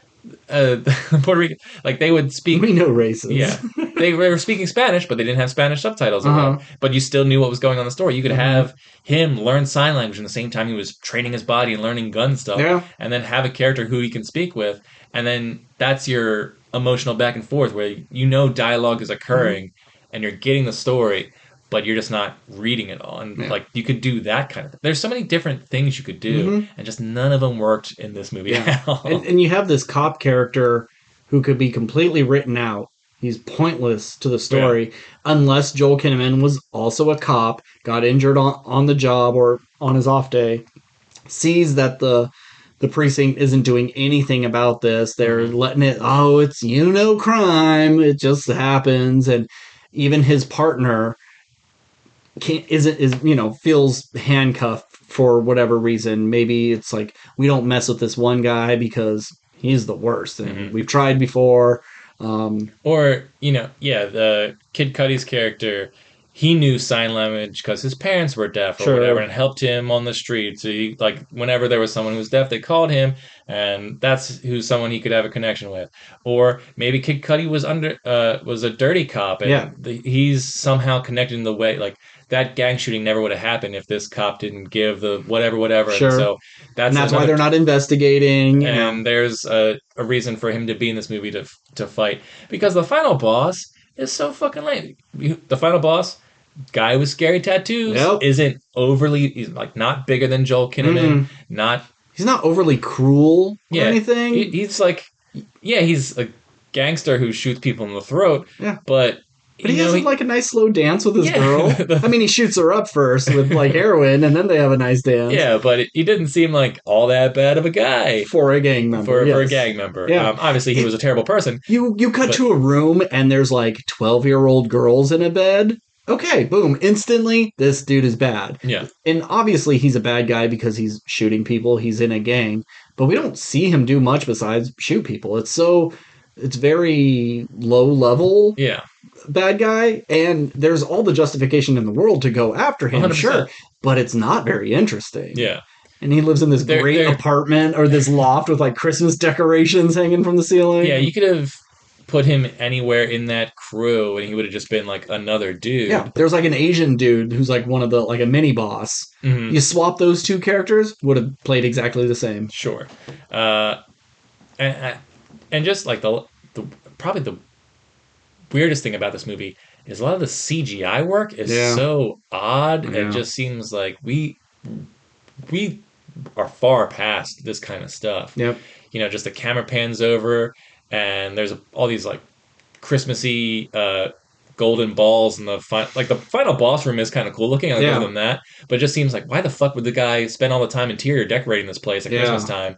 uh, Puerto Rican, like they would speak. We know races. Yeah, they were speaking Spanish, but they didn't have Spanish subtitles or whatever. Uh-huh. But you still knew what was going on in the story. You could Hmm. have him learn sign language in the same time he was training his body and learning gun stuff, Yeah. and then have a character who he can speak with, and then that's your emotional back and forth where dialogue is Hmm. occurring, and you're getting the story, but you're just not reading it all. And Yeah. like you could do that kind of thing. There's so many different things you could do, Hmm. and just none of them worked in this movie Yeah. at all. And you have this cop character who could be completely written out. He's pointless to the Yeah. story unless Joel Kinnaman was also a cop, got injured on the job or on his off day, sees that the precinct isn't doing anything about this. They're Hmm. letting it, oh, it's crime. It just happens. And even his partner can't isn't is feels handcuffed for whatever reason. Maybe it's like we don't mess with this one guy because he's the worst, and Hmm. we've tried before. Um, Or, yeah, the Kid Cudi's character, he knew sign language because his parents were deaf or whatever sure, and helped him on the street. So, like, whenever there was someone who was deaf, they called him, and that's who's someone he could have a connection with. Or maybe Kid Cudi was a dirty cop, yeah, and he's somehow connected in the way, like, that gang shooting never would have happened if this cop didn't give the whatever. And sure, so and that's that's why another they're not investigating. and there's a reason for him to be in this movie to fight because the final boss is so fucking lame. The final boss, guy with scary tattoos, Yep. isn't overly he's like not bigger than Joel Kinnaman, Mm-mm. not He's not overly cruel or yeah. anything. He's like yeah, he's a gangster who shoots people in the throat, Yeah. but But he has like a nice slow dance with his yeah, girl. I mean, he shoots her up first with like heroin, and then they have a nice dance yeah, but he didn't seem like all that bad of a guy for a gang member. for a Yes. gang member. Yeah. Obviously, he It, was a terrible person, you cut but to a room and there's like 12-year-old girls in a bed. Okay, boom, instantly this dude is bad. yeah. And obviously he's a bad guy because he's shooting people, he's in a gang, but we don't see him do much besides shoot people. It's very low level Yeah, bad guy, and there's all the justification in the world to go after him, 100%. sure, but it's not very interesting. Yeah. And he lives in this great They're apartment or this loft with like Christmas decorations hanging from the ceiling. yeah, you could have put him anywhere in that crew and he would have just been like another Yeah, dude. there's like an Asian dude who's like one of the like a mini boss. Hmm. You swap those two characters, would have played exactly the same. Sure. Uh and and just like the probably the weirdest thing about this movie is a lot of the CGI work is Yeah, so odd and yeah, just seems like we are far past this kind of stuff. yep. Just the camera pans over and there's all these like Christmassy golden balls and the final boss room is kind of cool looking. I'll give Yeah, them that, but it just seems like why the fuck would the guy spend all the time interior decorating this place at Christmas yeah. time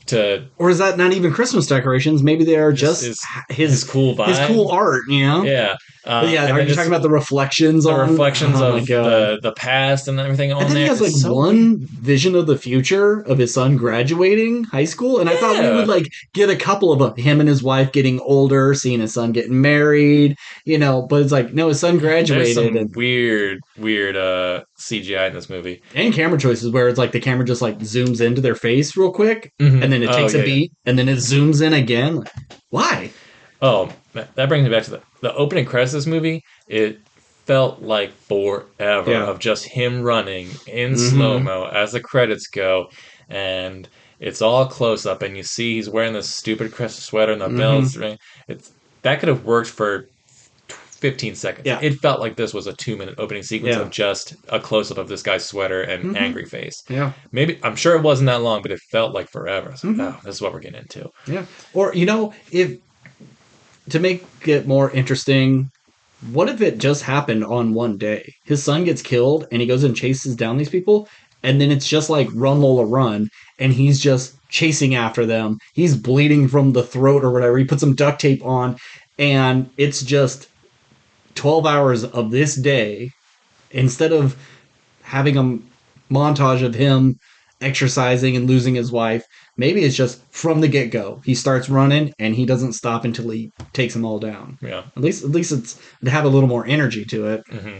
to Or is that not even Christmas decorations? Maybe they are just just his cool his vibe? cool art, you know? Yeah, But yeah, and are then you just talking about the reflections the on? reflections Oh my of god! the past and everything And on then he there. has like It's so weird. one vision of the future of his son graduating high school, and I thought we would Yeah, like get a couple of him and his wife getting older, seeing his son getting married, but it's like no, his son there's graduated, some weird CGI in this movie. and camera choices where it's like the camera just like zooms into their face real quick, Hmm. and then it Oh takes yeah, a yeah. beat, and then it zooms in again. Like, why? Oh, that brings me back to the opening credits of this movie. It felt like forever Yeah. of just him running in slow Mm-hmm. mo as the credits go, and it's all close up, and you see he's wearing this stupid Christmas sweater and the Mm-hmm. bells. It's that could have worked for 15 seconds. Yeah. It felt like this was a 2 minute opening sequence Yeah. of just a close up of this guy's sweater and Mm-hmm. angry face. Yeah. Maybe I'm sure it wasn't that long, but it felt like forever. I was like, Mm-hmm. oh, this is what we're getting into. Yeah. Or if to make it more interesting, what if it just happened on one day? His son gets killed and he goes and chases down these people, and then it's just like run Lola run, and he's just chasing after them. He's bleeding from the throat or whatever. He puts some duct tape on, and it's just 12 hours of this day instead of having a montage of him exercising and losing his wife. Maybe it's just from the get go. He starts running and he doesn't stop until he takes them all down. Yeah. At least it's to have a little more energy to it. Hmm.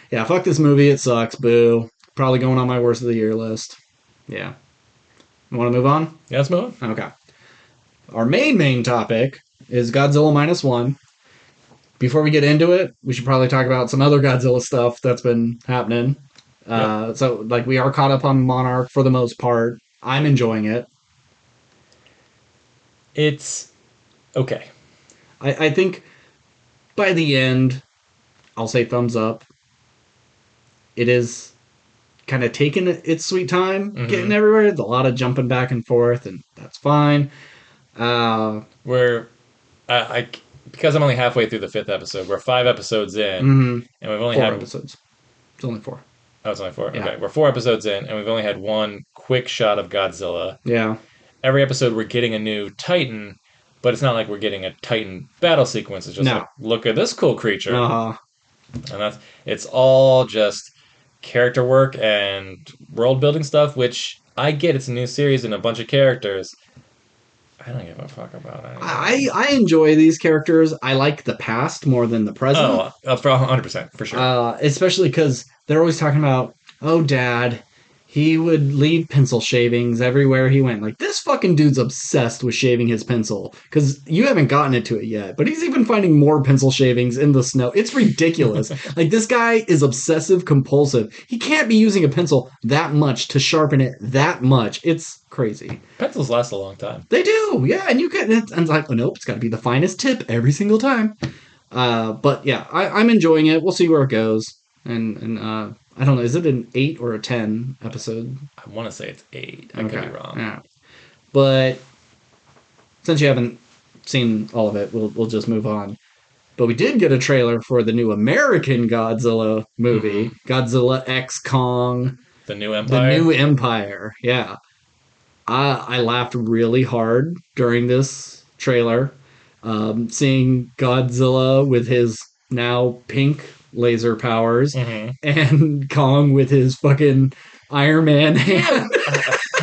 Yeah, fuck this movie. It sucks. Boo. Probably going on my worst of the year list. Yeah. You want to move on? Yeah, let's move on. Okay. Our main topic is Godzilla Minus One. Before we get into it, we should probably talk about some other Godzilla stuff that's been happening. Yep. So, like, we are caught up on Monarch for the most part. I'm enjoying it. It's okay. I think by the end, I'll say thumbs up. It is kind of taking its sweet time getting Hmm. everywhere. There's a lot of jumping back and forth, and that's fine. Uh, We're I because I'm only halfway through the fifth episode. We're 5 episodes in, mm-hmm. and we've only 4 episodes. It's only 4. oh, it's only four. Yeah. Okay, we're 4 episodes in, and we've only had one quick shot of Godzilla. Yeah. Every episode, we're getting a new Titan, but it's not like we're getting a Titan battle sequence. It's just No. like, look at this cool creature, Uh, and it's all just character work and world building stuff. Which I get. It's a new series and a bunch of characters. I don't give a fuck about any of them. I enjoy these characters. I like the past more than the present. Oh, for 100% for sure. Especially because they're always talking about, oh, dad, he would leave pencil shavings everywhere he went. Like, this fucking dude's obsessed with shaving his pencil. Because you haven't gotten into it yet, but he's even finding more pencil shavings in the snow. It's ridiculous. Like, this guy is obsessive compulsive. He can't be using a pencil that much to sharpen it that much. It's crazy. Pencils last a long time. They do, yeah, and you can. And it's like, oh nope, it's got to be the finest tip every single time. But yeah, I'm enjoying it. We'll see where it goes. And I don't know, is it an 8 or a 10 episode? I want to say it's 8. I could Okay, be wrong. yeah. But since you haven't seen all of it, we'll just move on. But we did get a trailer for the new American Godzilla movie, Godzilla X Kong, The New the Empire. New Empire. Yeah, I laughed really hard during this trailer, seeing Godzilla with his now pink laser powers Mhm. and Kong with his fucking Iron Man hand.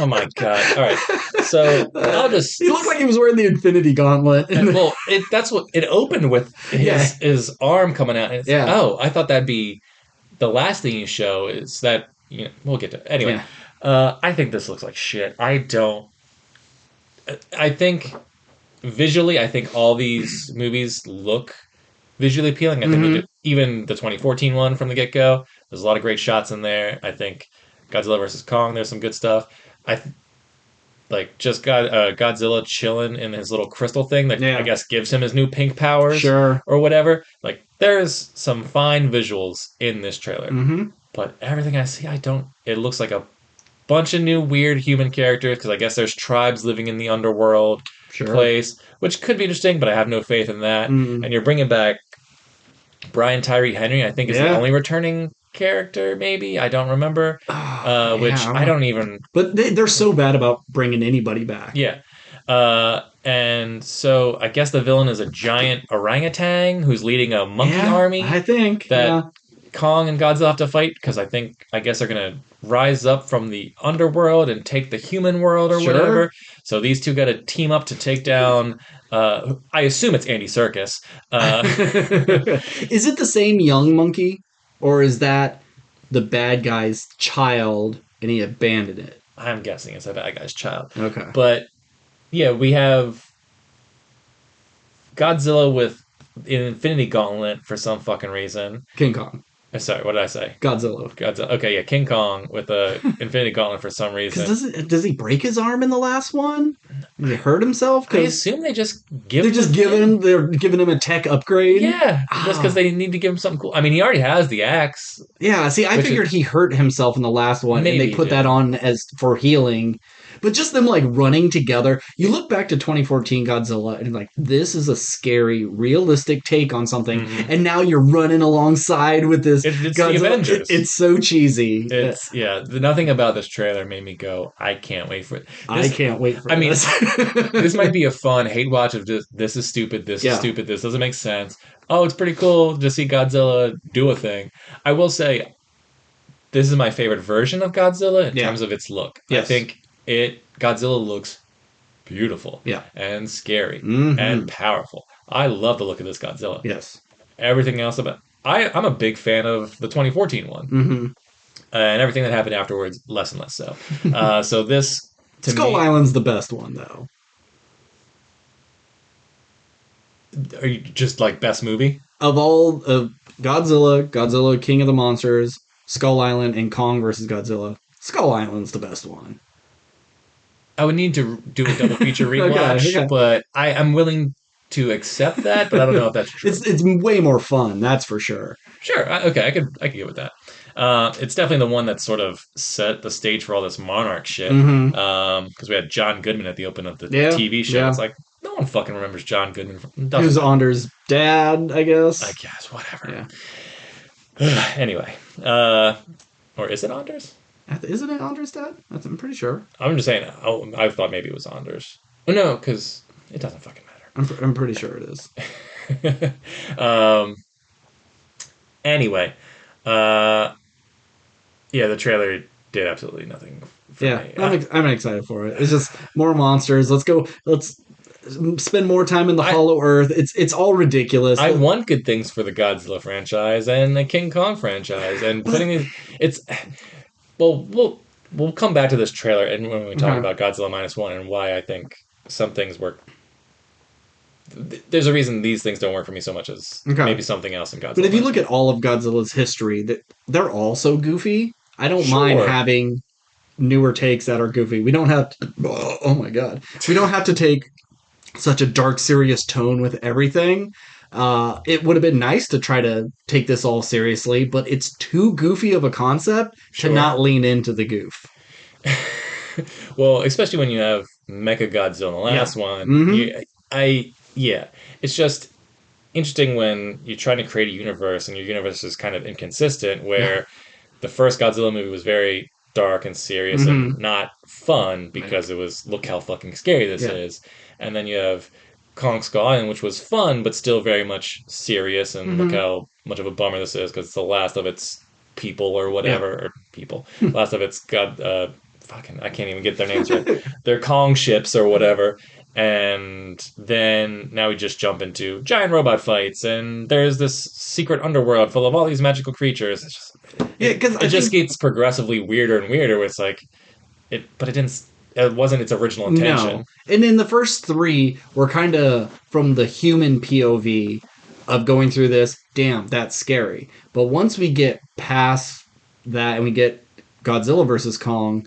Oh my god! All right, so I'll just. He looked like he was wearing the Infinity Gauntlet. Well, that's what it opened with. His arm coming out. And Yeah. Oh, I thought that'd be the last thing you show. Is that we'll get to it. Anyway. Yeah. I think this looks like shit. I don't. I think visually, I think all these movies look visually appealing. I think even the 2014 one from the get go, there's a lot of great shots in there. I think Godzilla versus Kong, there's some good stuff. Like just Godzilla chilling in his little crystal thing that Yeah. I guess gives him his new pink powers, Sure. or whatever. Like there's some fine visuals in this trailer, but everything I see, I don't. It looks like a bunch of new weird human characters because I guess there's tribes living in the underworld Sure. place, which could be interesting, but I have no faith in that. And you're bringing back Brian Tyree Henry, I think, is the only returning character. Maybe I don't remember, which I don't even. But they're so bad about bringing anybody back. Yeah. And so I guess the villain is a giant orangutan who's leading a monkey army. I think that Kong and Godzilla have to fight because I guess they're gonna rise up from the underworld and take the human world or whatever. So these two got to team up to take down. I assume it's Andy Serkis. Is it the same young monkey, or is that the bad guy's child and he abandoned it? I'm guessing it's a bad guy's child. Okay, but yeah, we have Godzilla with an Infinity Gauntlet for some fucking reason. King Kong. Sorry, what did I say? Godzilla. Okay, yeah, King Kong with a Infinity Gauntlet for some reason. Does he break his arm in the last one? Did he hurt himself? I assume they just give. They're giving him a tech upgrade. Yeah, just because they need to give him something cool. I mean, he already has the axe. Yeah, see, I figured he hurt himself in the last one, and they put that on as for healing. But just them like running together. You look back to 2014 Godzilla and like, this is a scary, realistic take on something. And now you're running alongside with this it's Godzilla. The Avengers. It's so cheesy. Nothing about this trailer made me go, I can't wait for it. I can't wait for this. This might be a fun hate watch of just, this is stupid, this is stupid, this doesn't make sense. Oh, it's pretty cool to see Godzilla do a thing. I will say, this is my favorite version of Godzilla in Yeah. terms of its look. I Yes. think it Godzilla looks beautiful Yeah. and scary and Mm-hmm. powerful. I love the look of this Godzilla. Yes. Everything else about I'm a big fan of the 2014 one, Mm-hmm. and everything that happened afterwards less and less so. So this to Skull me, Island's the best one though. are you just like best movie? Of all of Godzilla, King of the Monsters, Skull Island, and Kong versus Godzilla, Skull Island's the best one. I would need to do a double feature Okay, rewatch, okay. but I'm willing to accept that, but I don't know if that's true. It's way more fun, that's for sure. Sure, okay, I could get with that. It's definitely the one that sort of set the stage for all this Monarch shit. Mm-hmm. Because we had John Goodman at the open of the Yeah, TV show. yeah. It's like no one fucking remembers John Goodman. He Doesn't was matter. Anders' dad, I I guess. guess whatever. Yeah. Anyway, or is it Anders? Isn't it Anders' dad? I'm pretty sure. I'm just saying. Oh, I thought maybe it was Anders. Oh no, because it doesn't fucking I'm pretty sure it is. matter. Anyway, uh, yeah, the trailer did absolutely nothing for Yeah, me. I'm excited for it. It's just more monsters. Let's go. Let's spend more time in the I Hollow Earth. It's all ridiculous. I want good things for the Godzilla franchise and the King Kong franchise, and But putting it's well, we'll come back to this trailer and when we talk okay, about Godzilla Minus One and why I think some things work. There's a reason these things don't work for me so much as okay. maybe something else in But Godzilla if you Minus look at One. all of Godzilla's history, that they're all so goofy. I don't mind Sure, having newer takes that are goofy. We don't have to, oh my god. We don't have to take such a dark serious tone with everything. It would have been nice to try to take this all seriously, but it's too goofy of a concept to sure. not lean into the goof. Well, especially when you have Mecha Godzilla, the Yeah. last one. Mm-hmm. Yeah, it's just interesting when you're trying to create a universe and your universe is kind of inconsistent. Yeah. Where the first Godzilla movie was very dark and serious and Mm-hmm. not fun Right. because it was look how fucking scary this Yeah. is, and then you have Kong Skull Island, which was fun but still very much serious and look Mm-hmm. how much of a bummer this is because it's the last of its people or Yeah. whatever or people, last of its god. Fucking, I can't even get their names right. They're Kong ships or whatever. And then now we just jump into giant robot fights, and there's this secret underworld full of all these magical creatures. It's just, Yeah, because it I just think gets progressively weirder and weirder. Where it's like but it didn't. It wasn't its original no. intention. And in the first three, we're kind of from the human POV of going through this. Damn, that's scary. But once we get past that and we get Godzilla versus Kong,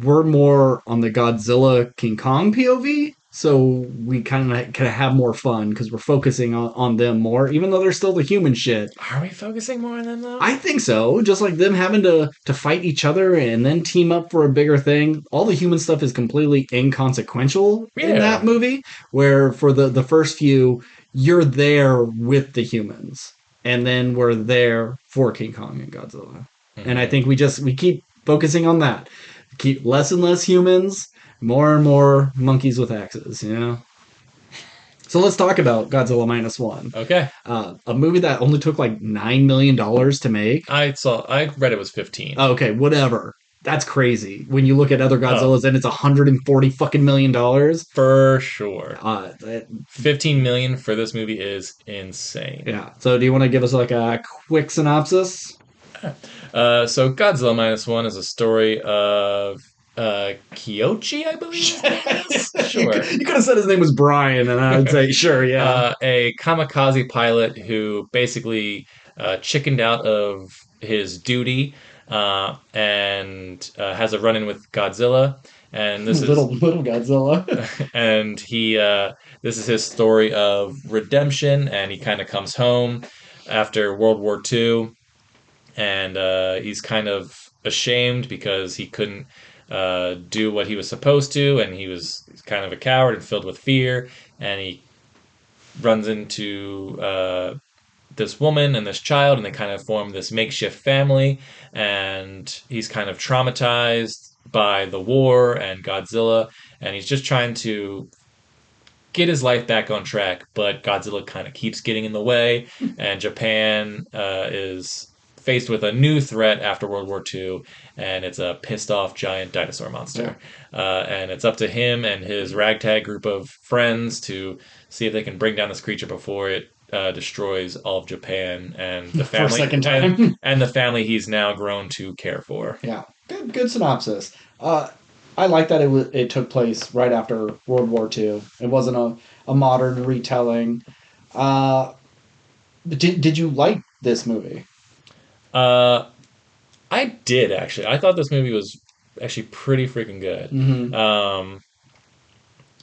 we're more on the Godzilla King Kong POV. So we kind of have more fun because we're focusing on them more, even though they're still the human shit. Are we focusing more on them though? I think so. Just like them having to fight each other and then team up for a bigger thing. All the human stuff is completely inconsequential in that Yeah. movie. Where for the first few, you're there with the humans, and then we're there for King Kong and Godzilla. And I Hmm. think we keep focusing on that. Keep less and less humans, more and more monkeys with axes. You know. So let's talk about Godzilla Minus One, Okay. a movie that only took like $9 million to make. I read it was 15. Okay, whatever. That's crazy. When you look at other Oh, Godzillas and it's 140 fucking $1 million. for sure. That, 15 million for this movie is insane. yeah. So do you want to give us like a quick synopsis? So Godzilla Minus One is a story of Kyochi, I believe his name is. you Sure. could have said his name was Brian, and I would say sure, yeah. A kamikaze pilot who basically chickened out of his duty and has a run-in with Godzilla. And this is Little Godzilla. and he this is his story of redemption, and he kind of comes home after World War II, and he's kind of ashamed because he couldn't do what he was supposed to, and he's kind of a coward and filled with fear, and he runs into this woman and this child, and they kind of form this makeshift family, and he's kind of traumatized by the war and Godzilla, and he's just trying to get his life back on track, but Godzilla kind of keeps getting in the way, and Japan is faced with a new threat after World War II, and it's a pissed off giant dinosaur Yeah. monster. And it's up to him and his ragtag group of friends to see if they can bring down this creature before it destroys all of Japan and the For a family second time. and the family he's now grown to care for. Yeah, good synopsis. I like that it took place right after World War II. It wasn't a modern retelling. Uh, did you like this movie? Uh, I did actually. I thought this movie was actually pretty freaking good. Mm-hmm. Um,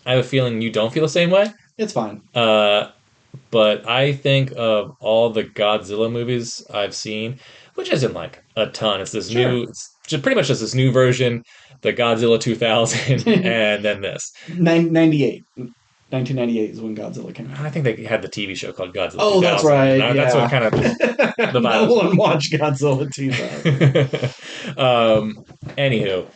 I have a feeling you don't feel the same way. It's fine. Uh, but I think of all the Godzilla movies I've seen, which isn't like a ton. It's this Sure. new, it's just pretty much just this new version, the Godzilla 2000, and then this. 98. 1998 is when Godzilla came out. I think they had the TV show called Godzilla Oh, that's 2000, and right. that's what Yeah. kind of just the No vibe. one watched Godzilla 2000. Anywho,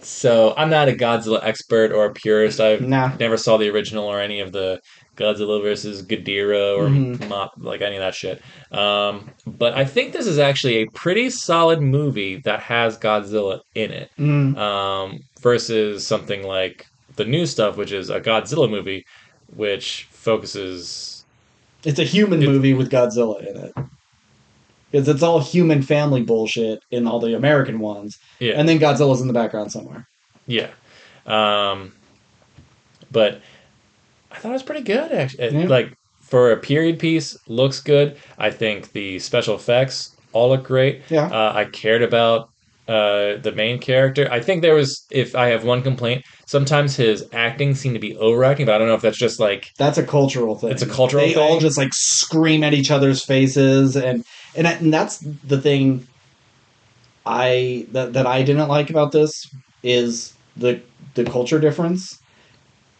so I'm not a Godzilla expert or a purist. I've Nah. never saw the original or any of the Godzilla versus Ghidorah Mm-hmm. or like any of that shit. But I think this is actually a pretty solid movie that has Godzilla in it. Mm. Versus something like the new stuff, which is a Godzilla movie, which focuses It's a human it. movie with Godzilla in it. Because it's all human family bullshit in all the American ones. Yeah, And then Godzilla's in the background somewhere. yeah. Um, but I thought it was pretty good actually. Yeah. Like for a period piece, looks good. I think the special effects all look great. Yeah. I cared about the main character. I think there was, if I have one complaint, sometimes his acting seemed to be overacting, but I don't know if that's just like That's a cultural it's a thing. cultural They all thing. just like scream at each other's faces and that's the thing that I didn't like about this is the culture difference.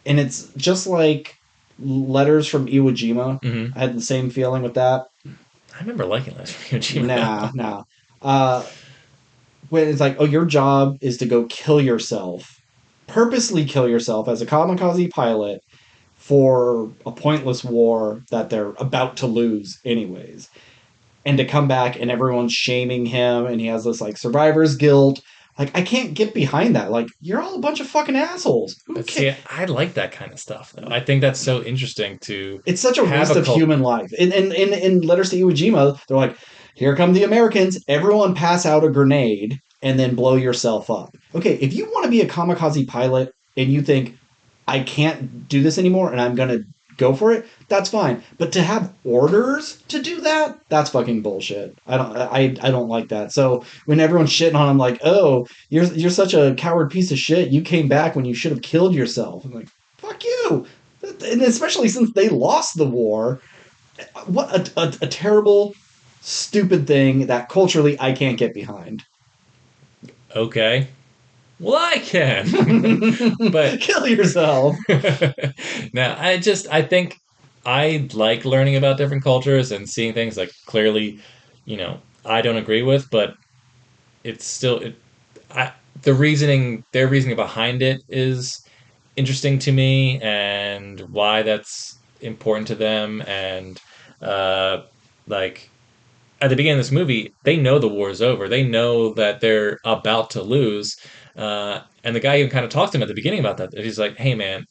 And it's just like Letters from Iwo Jima. Hmm. I had the same feeling with that. I remember liking this from Nah, Kojima. nah. Uh, when it's like, oh, your job is to go kill yourself, purposely kill yourself as a kamikaze pilot for a pointless war that they're about to lose anyways. And to come back and everyone's shaming him and he has this like survivor's guilt. Like, I can't get behind that. Like, you're all a bunch of fucking assholes. Who But cares? see, I like that kind of stuff though. I think that's so interesting to It's such a have waste a of cult. human life. In Letters to Iwo Jima, they're like, here come the Americans. Everyone pass out a grenade and then blow yourself up. Okay, if you want to be a kamikaze pilot and you think, I can't do this anymore and I'm going to go for it, that's fine. But to have orders to do that, that's fucking bullshit. I don't like that. So when everyone's shitting on him like, "Oh, you're such a coward piece of shit. You came back when you should have killed yourself." I'm like, "Fuck you." And especially since they lost the war, what a terrible stupid thing that culturally I can't get behind. Okay, well I can, but Kill yourself. now I think I like learning about different cultures and seeing things like clearly, I don't agree with, but it's still I their reasoning behind it is interesting to me and why that's important to them and uh like at the beginning of this movie, they know the war is over. They know that they're about to lose. And the guy even kind of talked to him at the beginning about that. He's like, "Hey, man,"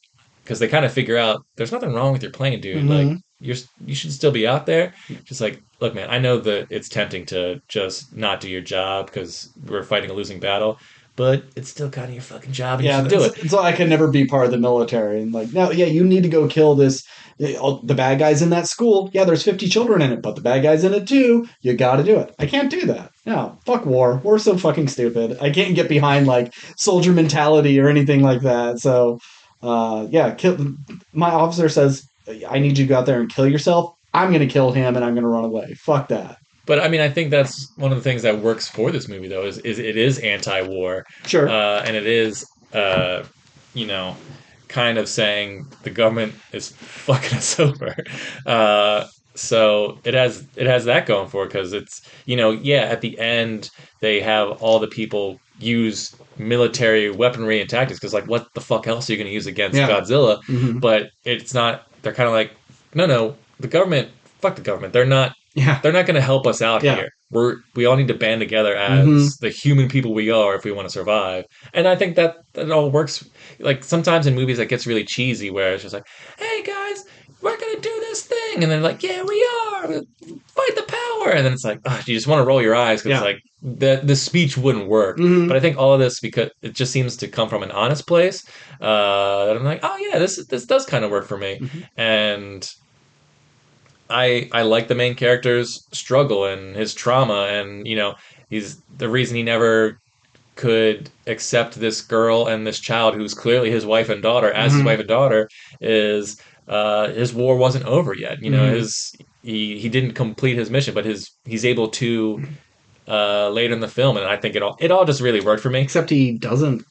because they kind of figure out there's nothing wrong with your plane, dude. Like Mm-hmm. you should still be out there. Just like, look, man, I know that it's tempting to just not do your job because we're fighting a losing battle, but it's still kind of your fucking job, and you Yeah, should do it. so I can never be part of the military. And like, no, yeah, you need to go kill this. The bad guys in that school. Yeah, there's 50 children in it, but the bad guys in it too. You got to do it. I can't do that. No, fuck war. War's so fucking stupid. I can't get behind like soldier mentality or anything like that. So, yeah, my officer says, I need you to go out there and kill yourself. I'm going to kill him and I'm going to run away. Fuck that. But I mean, I think that's one of the things that works for this movie, though, is it is anti-war, Sure. and it is, you know, kind of saying the government is fucking us over. So it has that going for it because it's yeah, at the end they have all the people use military weaponry and tactics because like what the fuck else are you going to use against Yeah. Godzilla? Mm-hmm. But it's not. They're kind of like no, the government. Fuck the government. They're not Yeah. they're not going to help us out Yeah. here. We all need to band together Mm-hmm. as the human people we are if we want to survive. And I think that all works. Like sometimes in movies, that gets really cheesy, where it's just like, "Hey guys, we're gonna do this thing," and they're like, "Yeah, we are. Fight the power," and then it's like, oh, you just want to roll your eyes because Yeah. like the speech wouldn't work. Mm-hmm. But I think all of this because it just seems to come from an honest place. That I'm like, oh yeah, this does kind of work for me, Mm-hmm. and I like the main character's struggle and his trauma, and he's the reason he never could accept this girl and this child who's clearly his wife and daughter as his Mm-hmm. wife and daughter is his war wasn't over yet. Mm-hmm. His he didn't complete his mission, but he's able to later in the film, and I think it all just really worked for me. Except he doesn't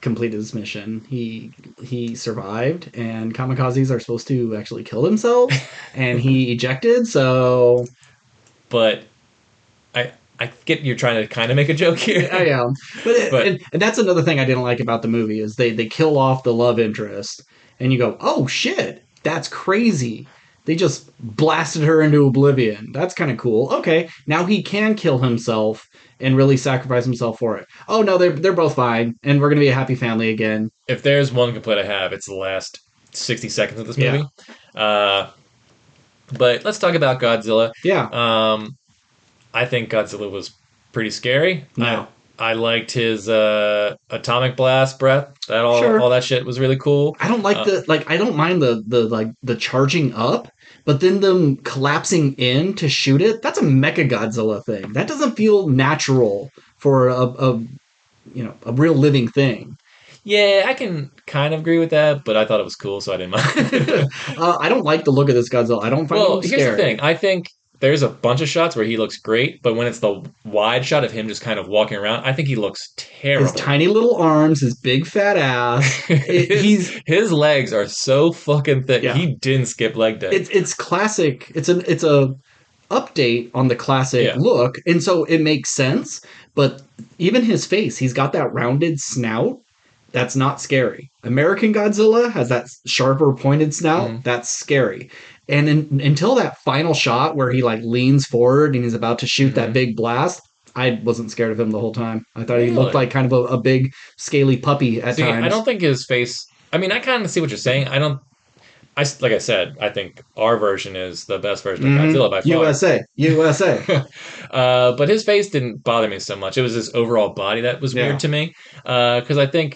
complete his mission. He survived, and kamikazes are supposed to actually kill themselves, and he ejected. So But I get you're trying to kind of make a joke here, I am, but but and that's another thing I didn't like about the movie is they kill off the love interest, and you go, oh shit, that's crazy. They just blasted her into oblivion. That's kind of cool. Okay, now he can kill himself and really sacrifice himself for it. Oh no, they're both fine, and we're gonna be a happy family again. if there's one complaint I have, it's the last 60 seconds of this Yeah, movie. Uh, but let's talk about Godzilla. yeah. Um, I think Godzilla was pretty scary. I No, I liked his atomic blast breath. That all sure. that shit was really cool. I don't like Uh, the like. I don't mind the charging up, but then them collapsing in to shoot it. That's a Mecha Godzilla thing. That doesn't feel natural for a real living thing. yeah, I can kind of agree with that, but I thought it was cool, so I didn't mind. I don't like the look of this Godzilla. I don't find Well, him here's the thing. scary. I think there's a bunch of shots where he looks great, but when it's the wide shot of him just kind of walking around, I think he looks His terrible. tiny little arms, his big fat ass. his He's his legs are so fucking thick. yeah. He didn't skip leg day. It's classic. It's a update on the classic Yeah. look, and so it makes sense. But even his face, he's got that rounded snout. That's not scary. American Godzilla has that sharper, pointed snout. Mhm. That's scary. And until that final shot where he like leans forward and he's about to shoot that Mhm. big blast, I wasn't scared of him the whole time. I thought he looked Really? like kind of a big, scaly puppy at See, I times. don't think his face. I mean, I kind of see what you're saying. I don't. Like I said, I think our version is the best version of Mm-hmm. Godzilla by far. USA, USA. But his face didn't bother me so much. It was his overall body that was weird Yeah. to me. Because I think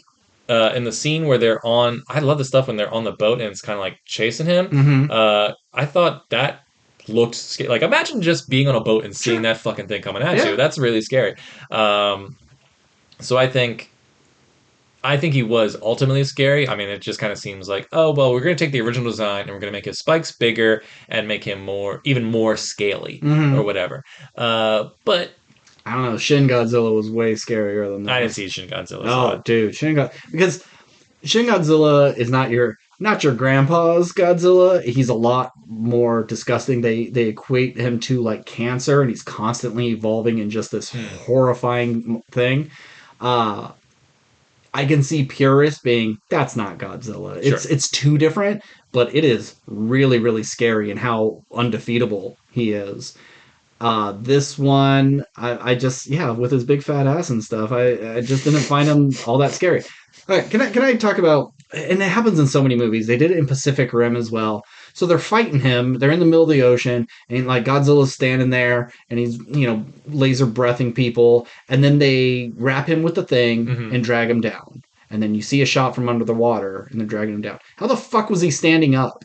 in the scene where they're on, I love the stuff when they're on the boat and it's kind of like chasing him. Mm-hmm. I thought that looked scary. Like imagine just being on a boat and seeing Sure. that fucking thing coming at Yeah. you. That's really scary. Um, so I think he was ultimately scary. I mean, it just kind of seems like, oh well, we're going to take the original design and we're going to make his spikes bigger and make him even more scaly or Mm-hmm. whatever. But I don't know. Shin Godzilla was way scarier than I didn't this. see Shin Godzilla, so Oh, dude, because Shin Godzilla is not your grandpa's Godzilla. He's a lot more disgusting. They equate him to like cancer, and he's constantly evolving in just this hmm, horrifying thing. Uh, I can see purists being that's not Godzilla. It's sure. it's too different, but it is really really scary and how undefeatable he is. This one, I just with his big fat ass and stuff, I just didn't find him all that scary. All right, can I talk about? And it happens in so many movies. They did it in Pacific Rim as well. So they're fighting him. They're in the middle of the ocean, and like Godzilla's standing there, and he's laser breathing people, and then they wrap him with the thing Hmm. and drag him down. And then you see a shot from under the water, and they're dragging him down. How the fuck was he standing up?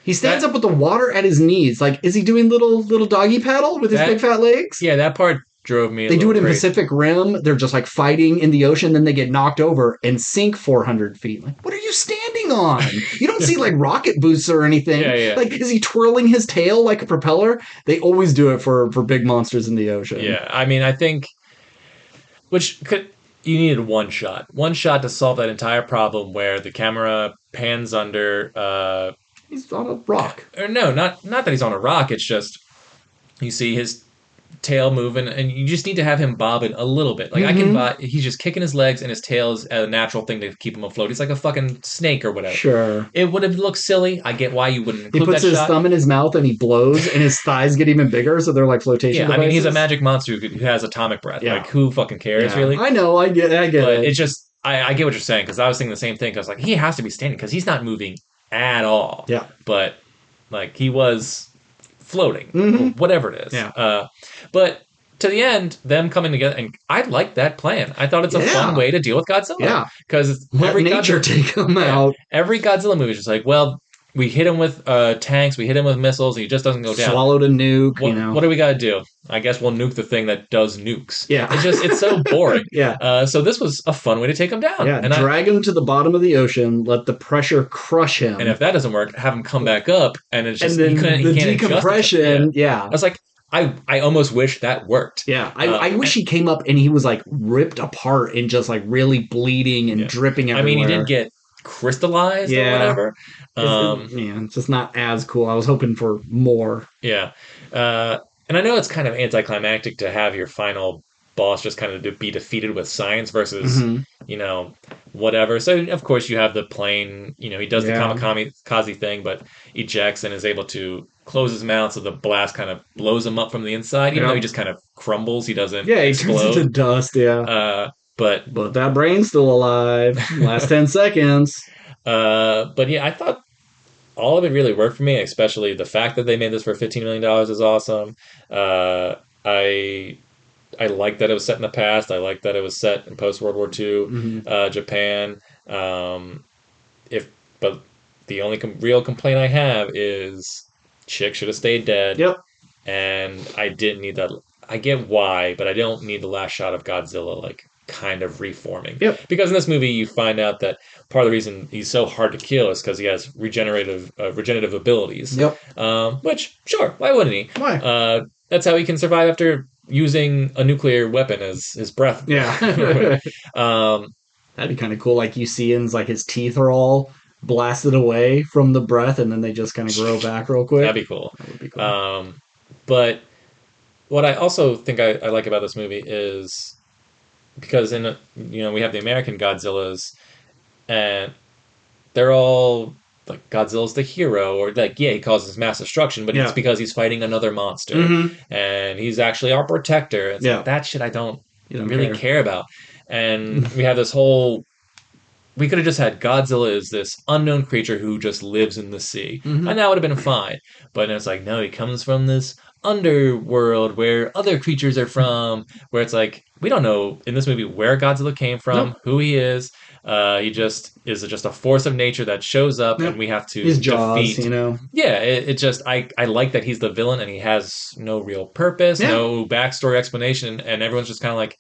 He stands That up with the water at his knees. Like, is he doing little doggy paddle with his big that fat legs? yeah, that part drove me a They do little it in crazy. Pacific Rim. They're just like fighting in the ocean, then they get knocked over and sink 400 feet. Like, what are you standing on? You don't see like rocket boosts or anything. Yeah, yeah, Like, is he twirling his tail like a propeller? They always do it for big monsters in the ocean. yeah. I mean, I think which could you needed one shot to solve that entire problem where the camera pans under. He's on a rock. Or no, not that he's on a rock. It's just you see his tail moving, and you just need to have him bobbing a little bit. Like I can Mm-hmm. buy, he's just kicking his legs, and his tail is a natural thing to keep him afloat. He's like a fucking snake or whatever. Sure. It would have looked silly. I get why you wouldn't He include puts that his shot. thumb in his mouth and he blows, and his thighs get even bigger, so they're like flotation Yeah, I mean he's a devices. magic monster who has atomic breath. Yeah, Like who fucking cares yeah. really? I know. I get But it. it's just I get what you're saying because I was thinking the same thing because like he has to be standing because he's not moving at all. Yeah. But like he was floating or Mm-hmm. whatever it is. Yeah. But to the end, them coming together, and I like that plan. I thought it's a fun Yeah. way to deal with Godzilla Yeah. because Let every nature Godzilla, take him yeah, out. every Godzilla movie is just like, well, we hit him with tanks, we hit him with missiles, and he just doesn't go down. Swallowed a nuke. You What know. do we got to do? I guess we'll nuke the thing that does nukes. Yeah. It's so boring. Yeah. So this was a fun way to take him down. Yeah. Drag him to the bottom of the ocean. Let the pressure crush And him. if that doesn't work, have him come back up, and it's And just then he the can't adjust it. Yeah. decompression. Yeah. I was like, I almost wish that worked. Yeah, I wish he came up and he was like ripped apart and just like really bleeding and Yeah. dripping I mean, he everywhere. did get crystallized or Yeah, whatever. yeah, it's just not as cool. I was hoping for more. Yeah. And I know it's kind of anticlimactic to have your final boss just kind of be defeated with science versus, Hmm. you know, whatever. So, of course, you have the plane, he does the Yeah, kamikaze thing, but ejects and is able to close his mouth so the blast kind of blows him up from the inside, even though he yeah, just kind of crumbles. He doesn't yeah. He turns explode. into dust. Yeah, Uh, but but that brain's still alive. Last 10 seconds. but yeah, I thought all of it really worked for me, especially the fact that they made this for $15 million is awesome. Uh, I I like that it was set in the past. I like that it was set in post World War II Hmm. Japan. If but the only real complaint I have is Chick should have stayed dead, Yep, and I didn't need that. I get why, but I don't need the last shot of Godzilla like kind of reforming. yep, Because in this movie, you find out that part of the reason he's so hard to kill is because he has regenerative abilities. yep. Which, sure, why wouldn't he? Why? That's how he can survive after using a nuclear weapon as his breath. Yeah, um, that'd be kind of cool. Like you see, and like his teeth are all blasted away from the breath, and then they just kind of grow back real quick. that'd be cool. That would be cool. But what I also think I like about this movie is because we have the American Godzillas and they're all like Godzilla's the hero or like yeah he causes mass destruction but it's Yeah. because he's fighting another monster Hmm. and he's actually our protector. It's Yeah. like that shit I don't You don't really care. care about. And we have this whole we could have just had Godzilla as this unknown creature who just lives in the sea, Hmm. and that would have been fine. But it's like, no, he comes from this underworld where other creatures are from, where it's like, we don't know in this movie where Godzilla came from, Nope. who he is. He just is just a force of nature that shows up, Nope. and we have to His jaws, defeat. you know. Yeah, it just I like that he's the villain and he has no real purpose, Yeah. no backstory explanation, and everyone's just kind of like,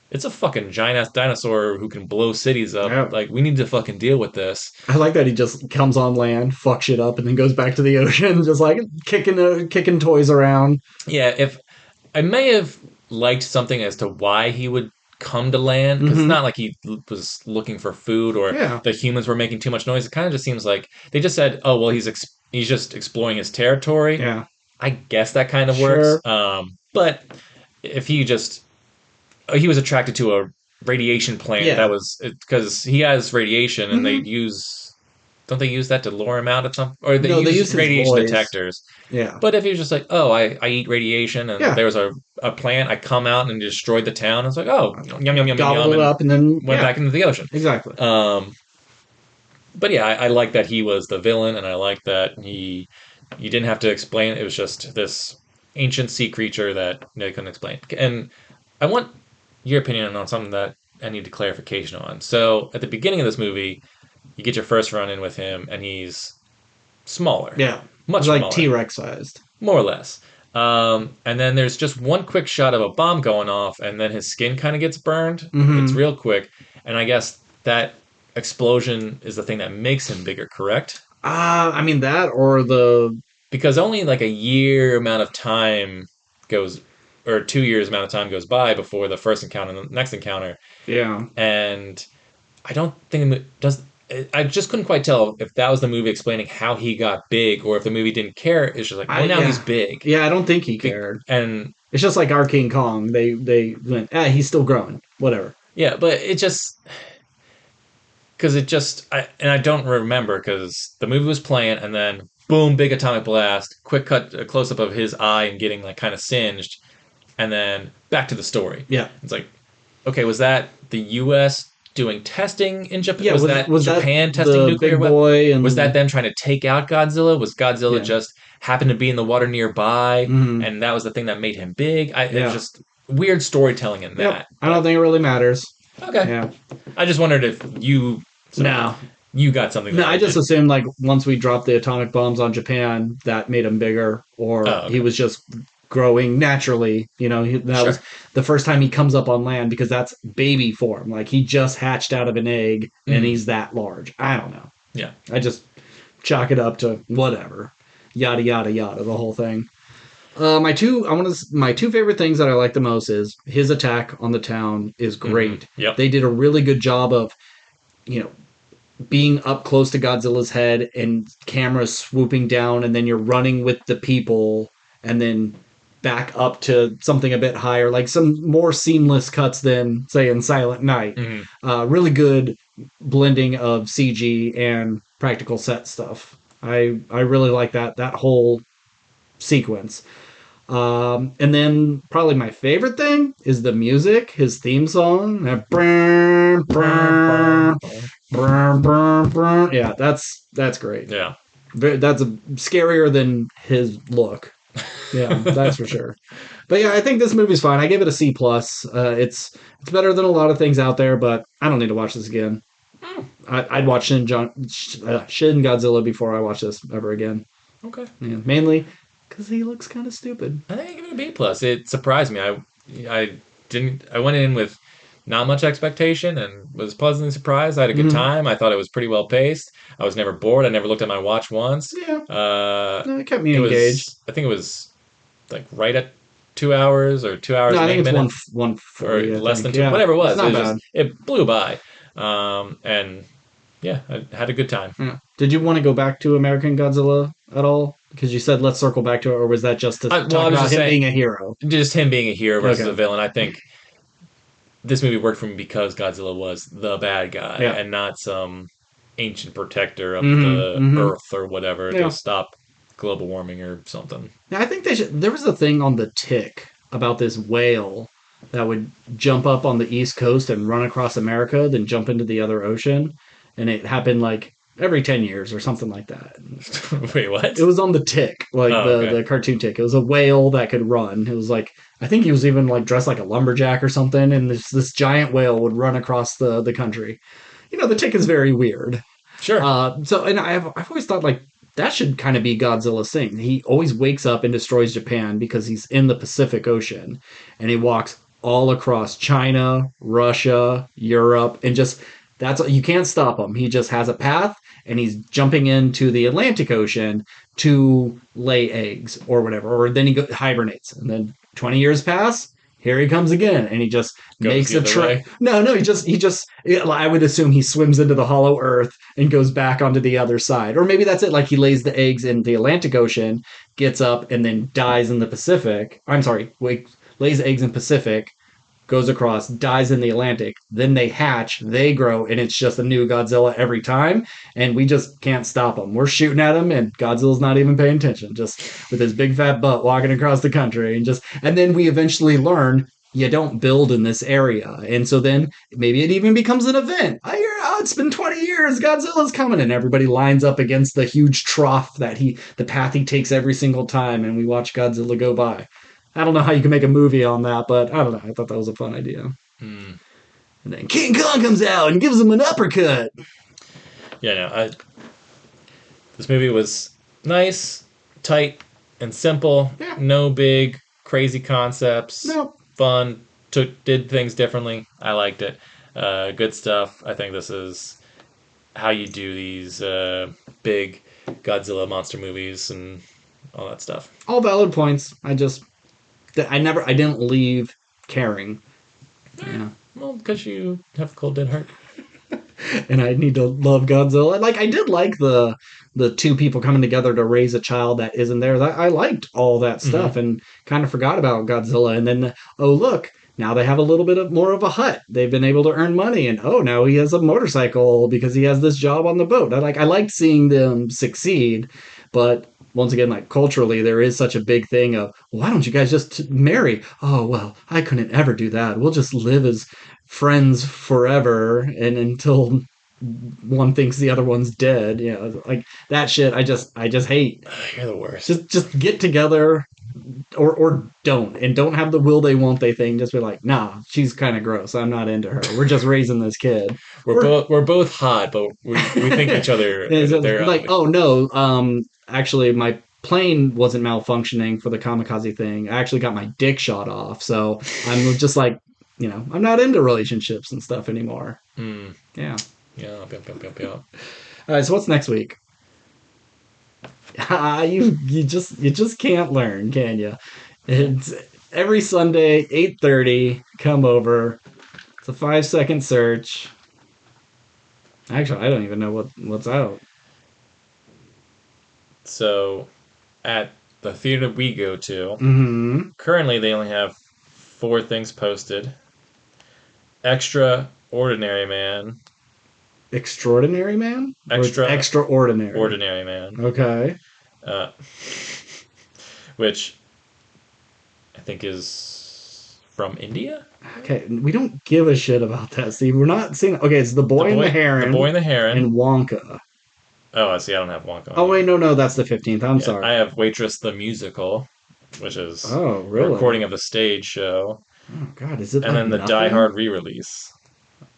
it's a fucking giant ass dinosaur who can blow cities up. Yeah. Like, we need to fucking deal with this. I like that he just comes on land, fucks shit up, and then goes back to the ocean, just like kicking toys around. Yeah, if I may have liked something as to why he would come to land, because it's Hmm. not like he was looking for food or Yeah. the humans were making too much noise. It kind of just seems like they just said, oh, well, he's just exploring his territory. Yeah. I guess that kind of works. Sure. But if he was attracted to a radiation plant Yeah. that was because he has radiation and they Hmm. use don't they use that to lure him out at some or they No, they use use his radiation voice. detectors. Yeah. But if he was just like, oh, I eat radiation and Yeah. there was a plant, I come out and destroyed the town. It's like, oh, yum yum yum yum Gobbled yum, it and up and then went yeah, back into the ocean. exactly. But yeah, I like that he was the villain, and I like that you didn't have to explain it. It was just this ancient sea creature that they couldn't explain. And I want your opinion on something that I need clarification on. So at the beginning of this movie, you get your first run in with him, and he's smaller, Yeah. much It's like smaller, T-Rex sized. more or less. And then there's just one quick shot of a bomb going off, and then his skin kind of gets burned. It's Hmm. real quick, and I guess that explosion is the thing that makes him bigger, correct? I mean that or the Because only like a year amount of time goes, or 2 years amount of time goes by before the first encounter and the next encounter, yeah. and I don't think it does. I just couldn't quite tell if that was the movie explaining how he got big, or if the movie didn't care. It's just like, well, now Yeah. he's big. Yeah, I don't think he cared. And It's just like our King Kong. They went, he's still growing. Whatever. Yeah, but it just because I don't remember because the movie was playing and then boom, big atomic blast, quick cut, a close up of his eye and getting like kind of singed, and then back to the story. Yeah. It's like, okay, was that the U.S. doing testing in Japan? Yeah. Was that Was that Japan testing the nuclear big weapons? boy Was that and them trying to take out Godzilla? Was Godzilla yeah. just happened to be in the water nearby, Hmm. and that was the thing that made him big? It was Yeah. just weird storytelling in Yep. that. I don't But think it really matters. okay, Yeah. I just wondered if No. you got something No, that I I just didn't. assumed like once we dropped the atomic bombs on Japan, that made him bigger, or Oh, he okay, was just growing naturally. That was sure. the first time he comes up on land because that's baby form. Like he just hatched out of an egg and Mm, he's that large. I don't know. yeah. I just chalk it up to whatever, yada yada yada, the whole thing. My two favorite things that I like the most is his attack on the town is Hmm. great. Yep. They did a really good job of you know being up close to Godzilla's head and cameras swooping down, and then you're running with the people, and then back up to something a bit higher, like some more seamless cuts than, say, in Silent Night. Hmm. Really good blending of CG and practical set stuff. I really like that whole sequence. And then probably my favorite thing is the music, his theme song. Yeah, that's great. Yeah. That's scarier than his look. Yeah, that's for sure. But yeah, I think this movie's fine. I give it a C plus. It's better than a lot of things out there, but I don't need to watch this again. I'd watch Shin Godzilla before I watch this ever again. Okay. Yeah, mainly because he looks kind of stupid. I think I give it a B plus. It surprised me. I didn't. I went in with not much expectation and was pleasantly surprised. I had a good Hmm. time. I thought it was pretty well paced. I was never bored. I never looked at my watch once. Yeah, Uh, no, it kept me it engaged. was. I think it was like right at 2 hours or 2 hours No, I and think eight it's minutes 140. or I less think. than two. Yeah, Whatever it it's was. It not was bad. just it blew by. And yeah, I had a good time. Yeah. Did you want to go back to American Godzilla at all? Because you said let's circle back to it, or was that just to Well, I talk was about just him saying, being a hero? just him being a hero versus a Okay. villain. I think this movie worked for me because Godzilla was the bad guy Yeah. and not some ancient protector of Mm-hmm. the Mm-hmm. Earth or whatever to Yeah. stop global warming or something. Yeah, I think they should. There was a thing on the Tick about this whale that would jump up on the East Coast and run across America, then jump into the other ocean, and it happened like every 10 years or something like that. Wait, what? It was on the Tick, like Oh, okay. the cartoon Tick. It was a whale that could run. It was like I think he was even like dressed like a lumberjack or something, and this giant whale would run across the country. The Tick is very weird. Sure. And I've always thought like that should kind of be Godzilla's thing. He always wakes up and destroys Japan because he's in the Pacific Ocean, and he walks all across China, Russia, Europe, and just that's you can't stop him. He just has a path, and he's jumping into the Atlantic Ocean to lay eggs or whatever, or then hibernates, and then 20 years pass. Here he comes again, and he just Goes makes the a other trip. way. No, he just. I would assume he swims into the hollow earth and goes back onto the other side, or maybe that's it. Like he lays the eggs in the Atlantic Ocean, gets up, and then dies in the Pacific. I'm sorry, wait, lays eggs in Pacific, goes across, dies in the Atlantic. Then they hatch, they grow, and it's just a new Godzilla every time. And we just can't stop him. We're shooting at him, and Godzilla's not even paying attention, just with his big fat butt walking across the country. And then we eventually learn you don't build in this area. And so then maybe it even becomes an event. I hear, oh, it's been 20 years, Godzilla's coming, and everybody lines up against the huge trough the path he takes every single time, and we watch Godzilla go by. I don't know how you can make a movie on that, but I don't know. I thought that was a fun idea. Hmm. And then King Kong comes out and gives him an uppercut. Yeah, no. This movie was nice, tight, and simple. Yeah, No big crazy concepts. no, Fun. Did things differently. I liked it. Good stuff. I think this is how you do these big Godzilla monster movies and all that stuff. all valid points. I didn't leave caring. Yeah. Well, because you have cold dead heart. and I need to love Godzilla. Like I did like the two people coming together to raise a child that isn't there. That I liked all that stuff Hmm. and kind of forgot about Godzilla. And then oh look, now they have a little bit of more of a hut. They've been able to earn money, and oh now he has a motorcycle because he has this job on the boat. I liked seeing them succeed, but once again, like culturally, there is such a big thing of why don't you guys just marry? Oh well, I couldn't ever do that. We'll just live as friends forever and until one thinks the other one's dead. Like that shit. I just hate. You're the worst. Just get together or don't have the will they won't they thing. Just be like, nah, she's kind of gross. I'm not into her. We're just raising this kid. Or We're both hot, but we think each other it's they're like, ugly. oh no, actually my plane wasn't malfunctioning for the kamikaze thing. I actually got my dick shot off. So I'm just like, I'm not into relationships and stuff anymore. Hmm. Yeah. Yeah. Yep, yep, yep, yep. All right. So what's next week? You just can't learn, can you? It's every Sunday, 8:30. Come over. It's a 5-second search. Actually, I don't even know what's out. So at the theater we go to, Mm-hmm. currently they only have four things posted. Extraordinary Man, Extraordinary Man, or it's Extra extraordinary. Ordinary Man, Okay. uh, which I think is from India. Okay. We don't give a shit about that, Steve. We're not seeing. Okay, it's the Boy and the The Boy Heron and the Heron. and Wonka. Oh, I see. I don't have Wonka Oh on wait, here. no, that's the 15th. I'm Yeah, sorry. I have Waitress the Musical, which is Oh, a really? recording of the stage show, Oh God, is it and like then the Die Hard nothing? re-release.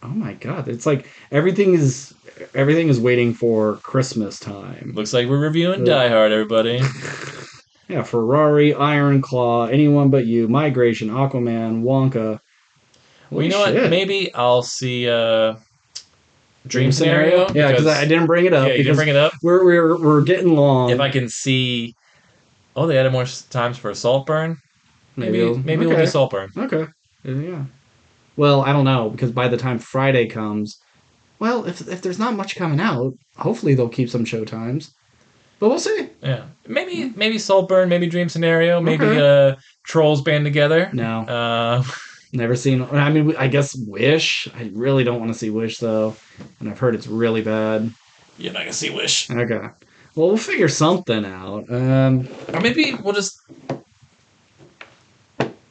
Oh my God, it's like everything is waiting for Christmas time. Looks like we're reviewing The- Die Hard, everybody. yeah, Ferrari, Iron Claw, Anyone But You, Migration, Aquaman, Wonka. Well, you Holy know what? shit! Maybe I'll see Dream Dream scenario? Scenario Yeah, because I because didn't bring it yeah, up you didn't because bring it up. we're getting If long. I can see, oh, they added more times for Saltburn. Maybe Maybe we'll do okay, Saltburn. okay, yeah. Well, I don't know because by the time Friday comes, well, if there's not much coming out, hopefully they'll keep some show times. But we'll see. Yeah, maybe Saltburn, maybe Dream Scenario, maybe Okay. Trolls band together. No, never seen. I mean, I guess Wish. I really don't want to see Wish though, and I've heard it's really bad. You're not gonna see Wish, Okay. Well, we'll figure something out. or maybe we'll just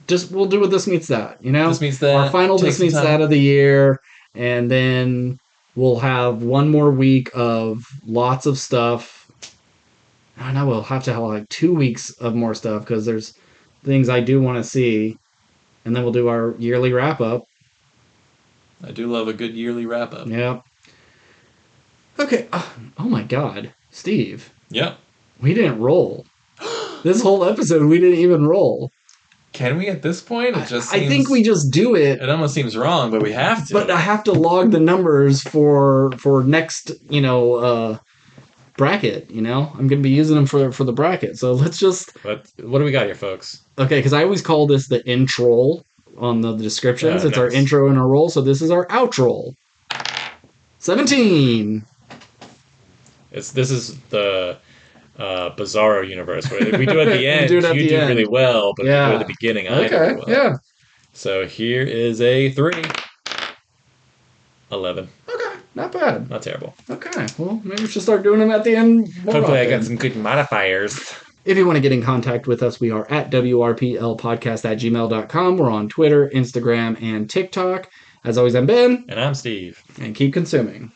Just we'll do what this meets that. this means Our that final take this some meets that time. of the year, and then we'll have one more week of lots of stuff. I know we'll have to have like 2 weeks of more stuff because there's things I do want to see, and then we'll do our yearly wrap up. I do love a good yearly wrap up. Yeah. Okay. Oh my God, Steve, Yep. we didn't roll this whole episode. We didn't even roll. Can we at this point? It just I think seems we just do it, it almost seems wrong, but we have but to. I have to log the numbers for next, bracket. I'm gonna be using them for the bracket. So let's just What do we got here, folks? okay, because I always call this the intro on the descriptions. It's our Nice. intro and our roll. So this is our outro. 17. This is the Bizarro universe where if we do it at the We do end, it at you the do really end. well, but if we do it at Yeah. the beginning, I do Okay. really well. Yeah. So here is a 3. 11. Okay. Not bad. Not terrible. Okay. Well, maybe we should start doing them at the end more Hopefully, I got often. some good modifiers. If you want to get in contact with us, we are at WRPLpodcast@gmail.com. We're on Twitter, Instagram, and TikTok. As always, I'm Ben, And I'm Steve. and keep consuming.